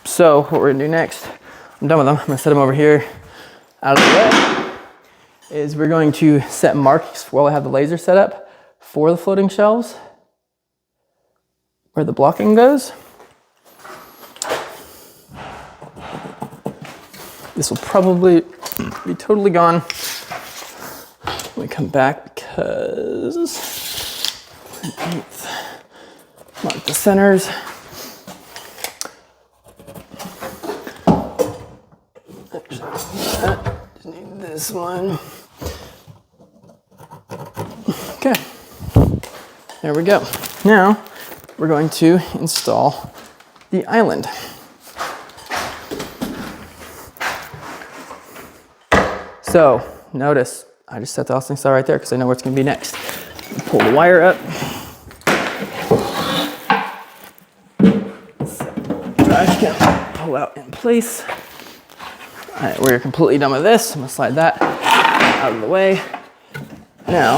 Speaker 1: So what we're gonna do next, I'm done with them. I'm gonna set them over here out of the way, is we're going to set marks while I have the laser set up for the floating shelves where the blocking goes. This will probably be totally gone We come back because mark the centers. Just need this one. Okay, there we go. Now we're going to install the island. So notice I just set the housing style right there because I know where it's going to be next. Pull the wire up. Set the trash can, pull out in place. All right, we're completely done with this. I'm going to slide that out of the way. Now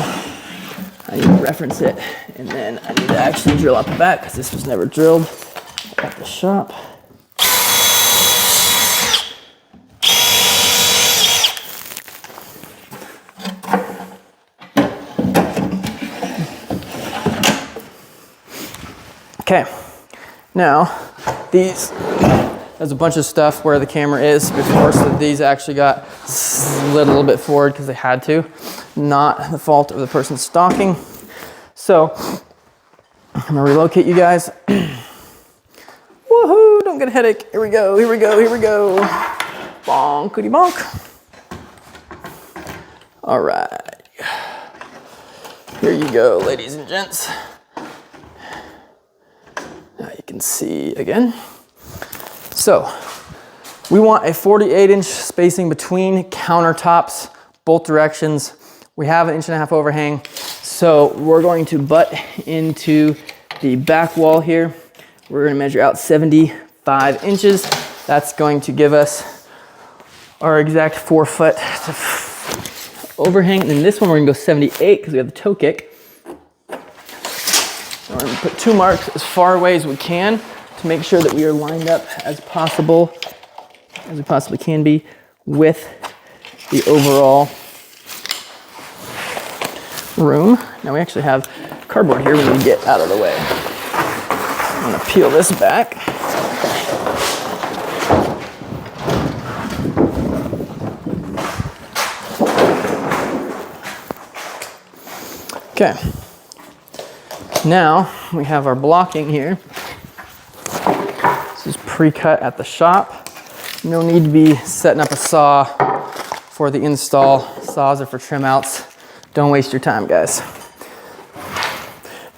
Speaker 1: I need to reference it, and then I need to actually drill out the back because this was never drilled at the shop. Okay, now there's a bunch of stuff where the camera is before, so these actually got slid a little bit forward because they had to, not the fault of the person stalking. So I'm gonna relocate you guys. Woohoo, don't get a headache. Here we go, here we go, here we go. Bonkity bonk. All right, here you go, ladies and gents. Now you can see again. So we want a 48-inch spacing between countertops, both directions. We have an 1.5 inch overhang. So we're going to butt into the back wall here. We're gonna measure out 75 inches. That's going to give us our exact 4 foot overhang. And then this one, we're gonna go 78 because we have the toe kick. We're gonna put 2 marks as far away as we can to make sure that we are lined up as we possibly can be with the overall room. Now we actually have cardboard here when we get out of the way. I'm gonna peel this back. Okay. Now we have our blocking here. This is pre-cut at the shop. No need to be setting up a saw for the install. Saws are for trim outs. Don't waste your time, guys.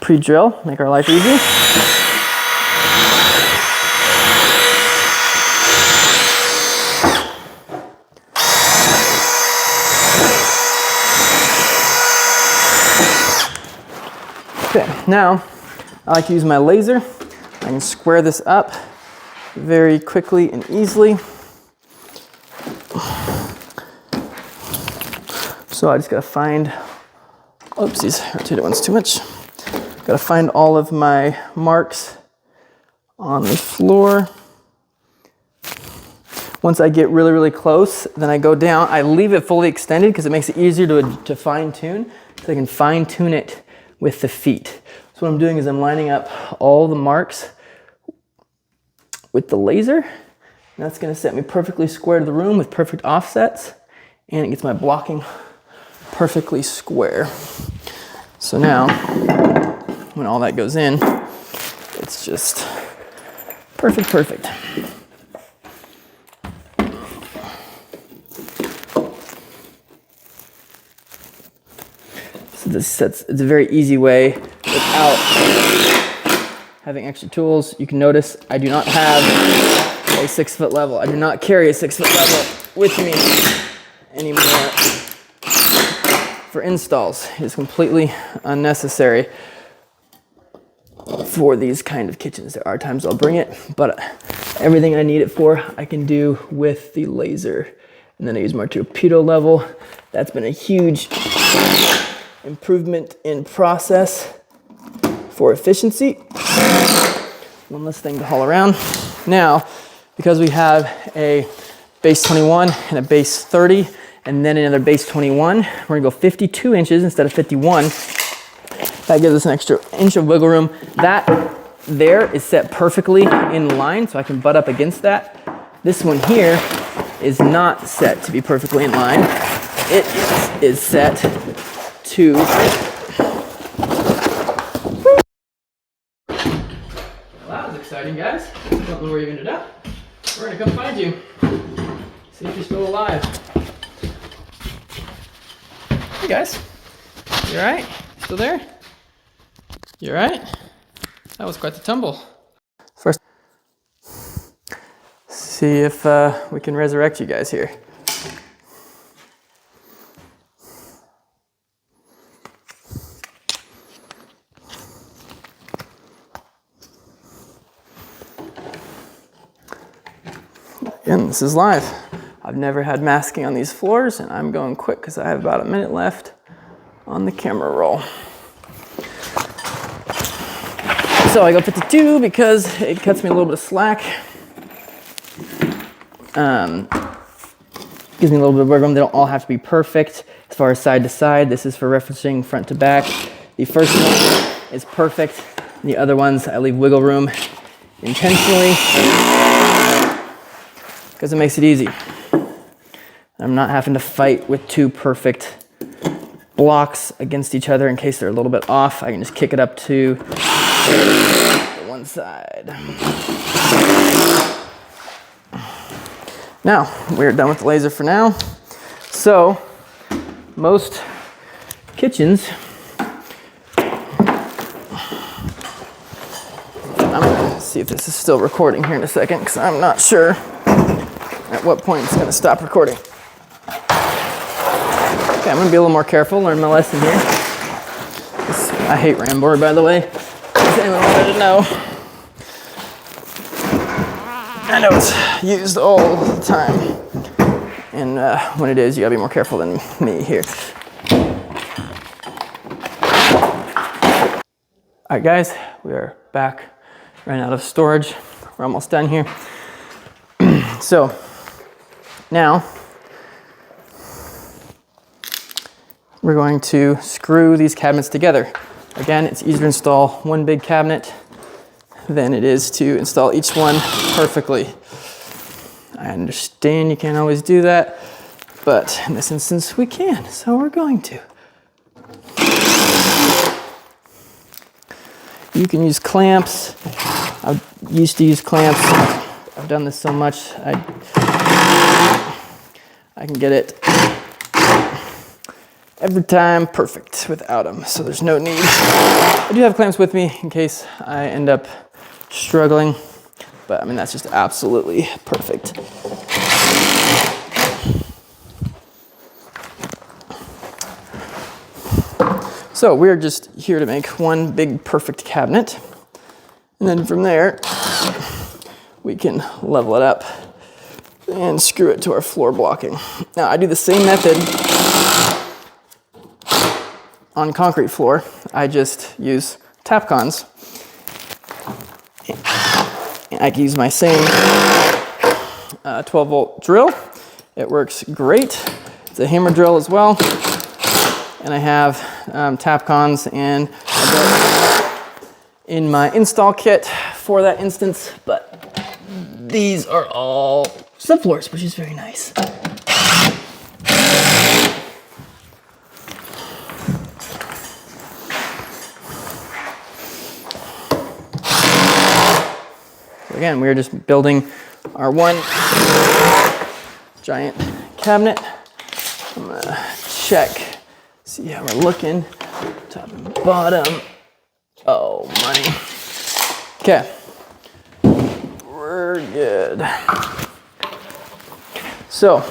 Speaker 1: Pre-drill, make our life easy. Okay, now I like to use my laser. I can square this up very quickly and easily. So I just gotta find, oopsies, rotated one's too much. Gotta find all of my marks on the floor. Once I get really, really close, then I go down. I leave it fully extended because it makes it easier to fine tune. So I can fine tune it with the feet. So what I'm doing is I'm lining up all the marks with the laser. And that's gonna set me perfectly square to the room with perfect offsets. And it gets my blocking perfectly square. So now, when all that goes in, it's just perfect, perfect. So this sets, it's a very easy way without having extra tools. You can notice I do not have a 6 foot level. I do not carry a 6 foot level with me anymore for installs. It's completely unnecessary for these kind of kitchens. There are times I'll bring it, but everything I need it for, I can do with the laser. And then I use my torpedo level. That's been a huge improvement in process for efficiency. One less thing to haul around. Now, because we have a base 21 and a base 30, and then another base 21, we're gonna go 52 inches instead of 51. That gives us an extra inch of wiggle room. That there is set perfectly in line, so I can butt up against that. This one here is not set to be perfectly in line. It is set tube. Well, that was exciting, guys. Don't know where you ended up. We're gonna come find you. See if you're still alive. Hey guys, you all right? Still there? You all right? That was quite the tumble. First, see if we can resurrect you guys here. Again, this is live. I've never had masking on these floors, and I'm going quick because I have about a minute left on the camera roll. So I go 52 because it cuts me a little bit of slack. Gives me a little bit of wiggle room. They don't all have to be perfect as far as side to side. This is for referencing front to back. The first one is perfect. The other ones I leave wiggle room intentionally because it makes it easy. I'm not having to fight with two perfect blocks against each other in case they're a little bit off. I can just kick it up to the one side. Now, we're done with the laser for now. So, most kitchens, I'm gonna see if this is still recording here in a second because I'm not sure at what point it's gonna stop recording. Okay, I'm gonna be a little more careful, learn my lesson here. I hate Ramboard, by the way. If anyone wanted to know. I know it's used all the time. And when it is, you gotta be more careful than me here. All right, guys, we are back. Ran out of storage. We're almost done here. So, now, we're going to screw these cabinets together. Again, it's easier to install one big cabinet than it is to install each one perfectly. I understand you can't always do that, but in this instance we can, so we're going to. You can use clamps. I used to use clamps. I've done this so much, I can get it every time perfect without them, so there's no need. I do have clamps with me in case I end up struggling, but I mean, that's just absolutely perfect. So we're just here to make one big perfect cabinet, and then from there we can level it up and screw it to our floor blocking. Now I do the same method on concrete floor. I just use Tapcons. I can use my same 12-volt drill. It works great. It's a hammer drill as well. And I have Tapcons and in my install kit for that instance, but these are all subfloors, which is very nice. Again, we're just building our one giant cabinet. I'm gonna check, see how we're looking, top and bottom. Oh, money. Okay, we're good. So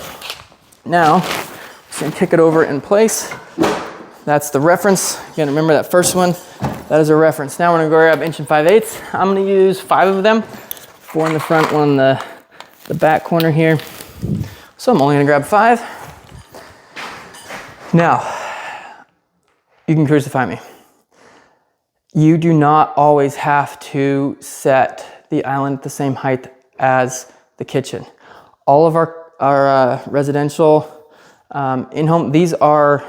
Speaker 1: now, just gonna kick it over in place. That's the reference. Again, remember that first one, that is a reference. Now we're gonna go grab 1 5/8. I'm gonna use 5 of them. 4 in the front, 1 in the back corner here. So I'm only gonna grab 5. Now, you can crucify me. You do not always have to set the island at the same height as the kitchen. All of our residential in-home, these are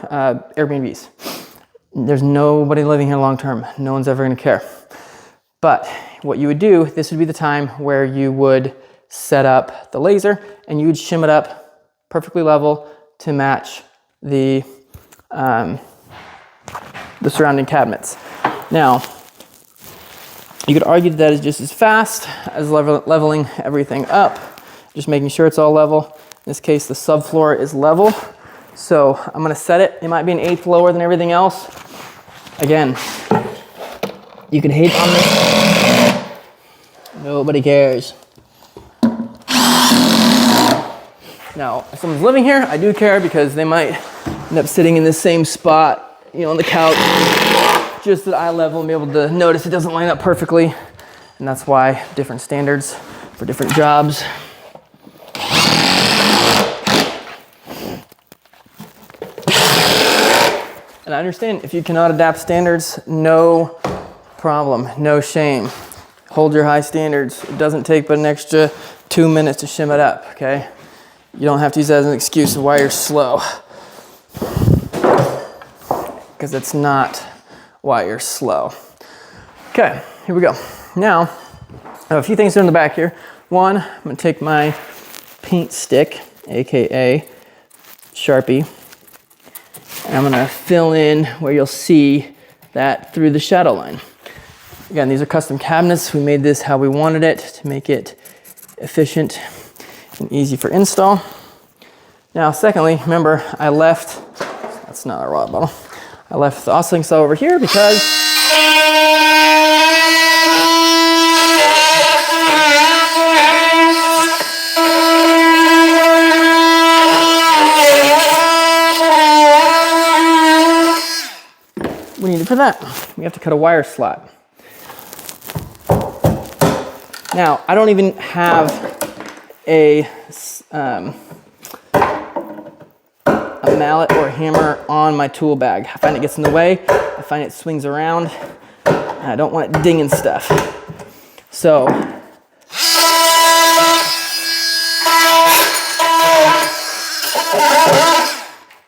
Speaker 1: Airbnbs. There's nobody living here long term. No one's ever gonna care. But what you would do, this would be the time where you would set up the laser and you would shim it up perfectly level to match the the surrounding cabinets. Now, you could argue that is just as fast as leveling everything up, just making sure it's all level. In this case, the subfloor is level. So I'm gonna set it. It might be an eighth lower than everything else. Again, you can hate on this. Nobody cares. Now, if someone's living here, I do care because they might end up sitting in the same spot, you know, on the couch, just at eye level and be able to notice it doesn't line up perfectly. And that's why different standards for different jobs. And I understand if you cannot adapt standards, no problem, no shame. Hold your high standards. It doesn't take but an extra 2 minutes to shim it up, okay? You don't have to use that as an excuse of why you're slow. Because it's not why you're slow. Okay, here we go. Now, I have a few things in the back here. One, I'm gonna take my paint stick, AKA Sharpie, and I'm gonna fill in where you'll see that through the shadow line. Again, these are custom cabinets. We made this how we wanted it to make it efficient and easy for install. Now, secondly, remember I left, that's not a water bottle, I left the oscillating cell over here because we need it for that. We have to cut a wire slot. Now, I don't even have a mallet or a hammer on my tool bag. I find it gets in the way. I find it swings around. And I don't want it dinging stuff. So,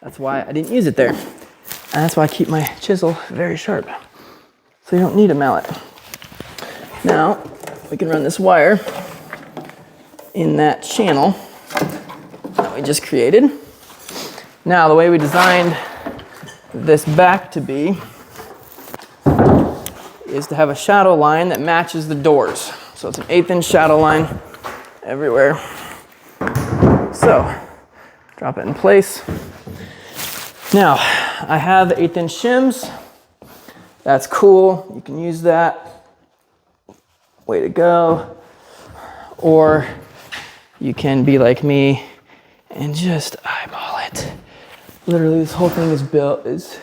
Speaker 1: that's why I didn't use it there. And that's why I keep my chisel very sharp. So you don't need a mallet. Now, we can run this wire in that channel that we just created. Now, the way we designed this back to be is to have a shadow line that matches the doors. So it's an 1/8 inch shadow line everywhere. So, drop it in place. Now, I have 1/8 inch shims. That's cool. You can use that. Way to go. Or you can be like me and just eyeball it. Literally, this whole thing is built, it's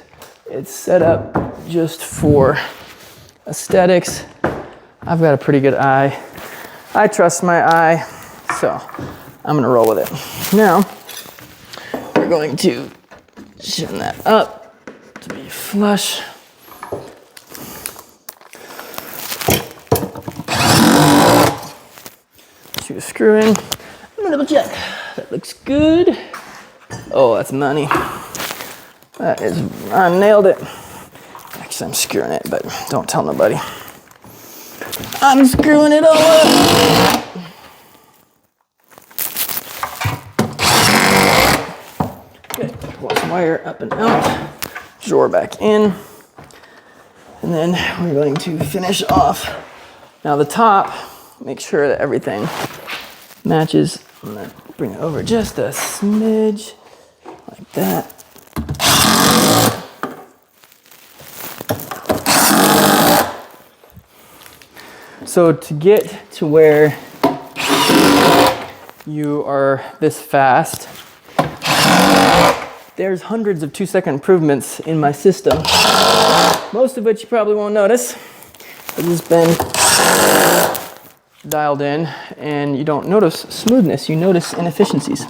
Speaker 1: set up just for aesthetics. I've got a pretty good eye. I trust my eye, so I'm gonna roll with it. Now, we're going to shim that up to be flush. Shoot a screw in. I'm gonna double check. That looks good. Oh, that's money. That is, I nailed it. Actually, I'm screwing it, but don't tell nobody. I'm screwing it all up. Okay, pull some wire up and out. Drawer back in. And then we're going to finish off. Now the top, make sure that everything matches. I'm gonna bring it over just a smidge, like that. So to get to where you are this fast, there's hundreds of 2-second improvements in my system, most of which you probably won't notice. It's just been dialed in, and you don't notice smoothness, you notice inefficiencies.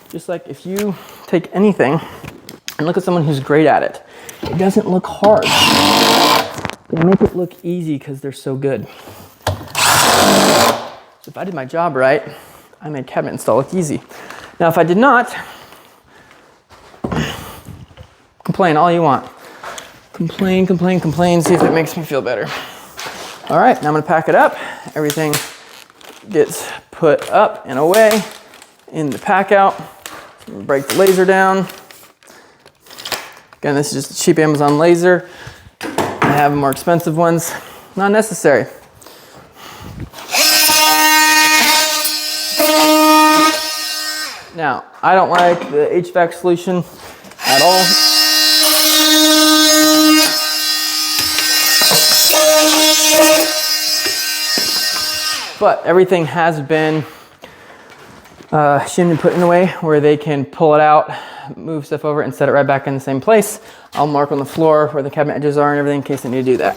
Speaker 1: Just like if you take anything and look at someone who's great at it, it doesn't look hard. They make it look easy because they're so good. So if I did my job right, I made cabinet install look easy. Now if I did not, complain all you want. Complain, complain, complain, see if it makes me feel better. All right, now I'm gonna pack it up. Everything gets put up and away in the pack out. So I'm gonna break the laser down. Again, this is just a cheap Amazon laser. I have more expensive ones, not necessary. Now, I don't like the HVAC solution at all. But everything has been shimmed and put in a way where they can pull it out, move stuff over, and set it right back in the same place. I'll mark on the floor where the cabinet edges are and everything in case I need to do that.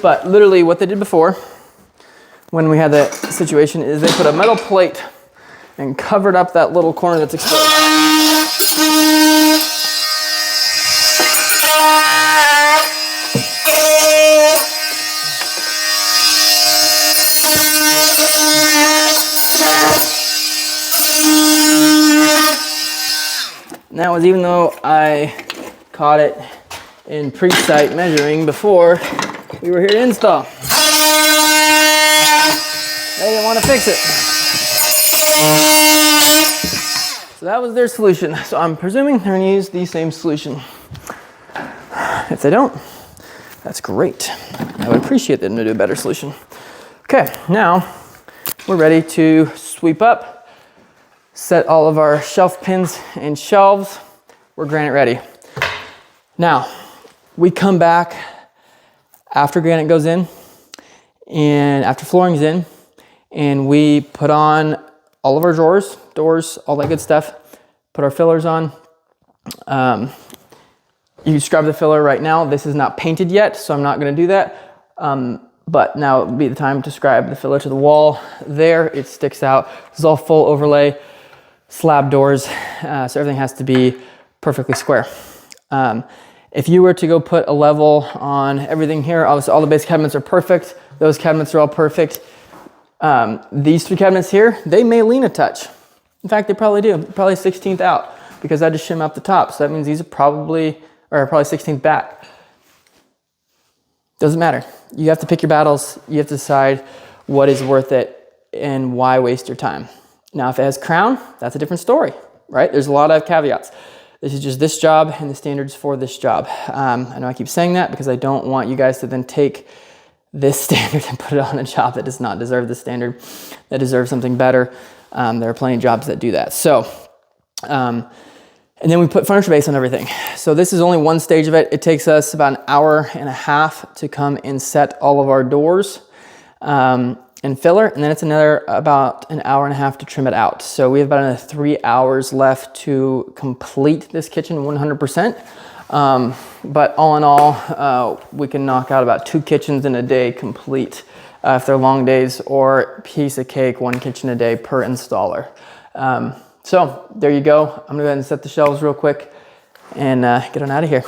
Speaker 1: But literally what they did before, when we had that situation, is they put a metal plate and covered up that little corner that's exposed. That was even though I caught it in pre-site measuring before we were here to install. They didn't want to fix it. So that was their solution. So I'm presuming they're gonna use the same solution. If they don't, that's great. I would appreciate them to do a better solution. Okay, now we're ready to sweep up, set all of our shelf pins and shelves. We're granite ready. Now, we come back after granite goes in and after flooring's in, and we put on all of our drawers, doors, all that good stuff, put our fillers on. You can scrub the filler right now. This is not painted yet, so I'm not gonna do that. But now would be the time to scribe the filler to the wall. There, it sticks out. This is all full overlay, slab doors, so everything has to be perfectly square. If you were to go put a level on everything here, obviously all the base cabinets are perfect. Those cabinets are all perfect. These three cabinets here, they may lean a touch. In fact, they probably do, probably 16th out, because I just shim up the top. So that means these are probably 16th back. Doesn't matter. You have to pick your battles. You have to decide what is worth it and why waste your time. Now, if it has crown, that's a different story, right? There's a lot of caveats. This is just this job and the standards for this job. I know I keep saying that because I don't want you guys to then take this standard and put it on a job that does not deserve the standard, that deserves something better. There are plenty of jobs that do that. So, and then we put furniture base on everything. So this is only one stage of it. It takes us about an hour and a half to come and set all of our doors and filler. And then it's another about an hour and a half to trim it out. So we have about another 3 hours left to complete this kitchen 100%. But all in all, we can knock out about 2 kitchens in a day complete if they're long days, or piece of cake, 1 kitchen a day per installer. So there you go. I'm gonna go ahead and set the shelves real quick and get on out of here.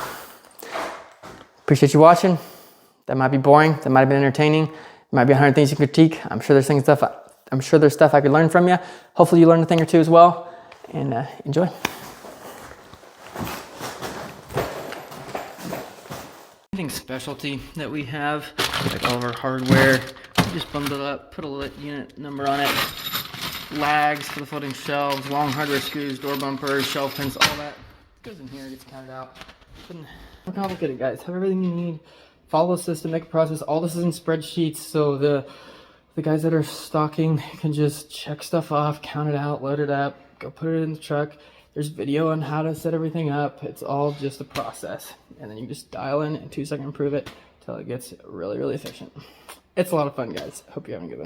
Speaker 1: Appreciate you watching. That might be boring. That might have been entertaining. There might be 100 things you can critique. I'm sure there's stuff I could learn from you. Hopefully you learned a thing or two as well, and enjoy. Anything specialty that we have, like all of our hardware, we just bundle it up, put a unit number on it. Lags for the folding shelves, long hardware screws, door bumpers, shelf pins, all that goes in here, gets counted out. Don't complicate it, guys. Have everything you need. Follow the system, make a process. All this is in spreadsheets, so the guys that are stocking can just check stuff off, count it out, load it up, go put it in the truck. There's video on how to set everything up. It's all just a process. And then you just dial in and 2-second improve it until it gets really, really efficient. It's a lot of fun, guys. Hope you're having a good one.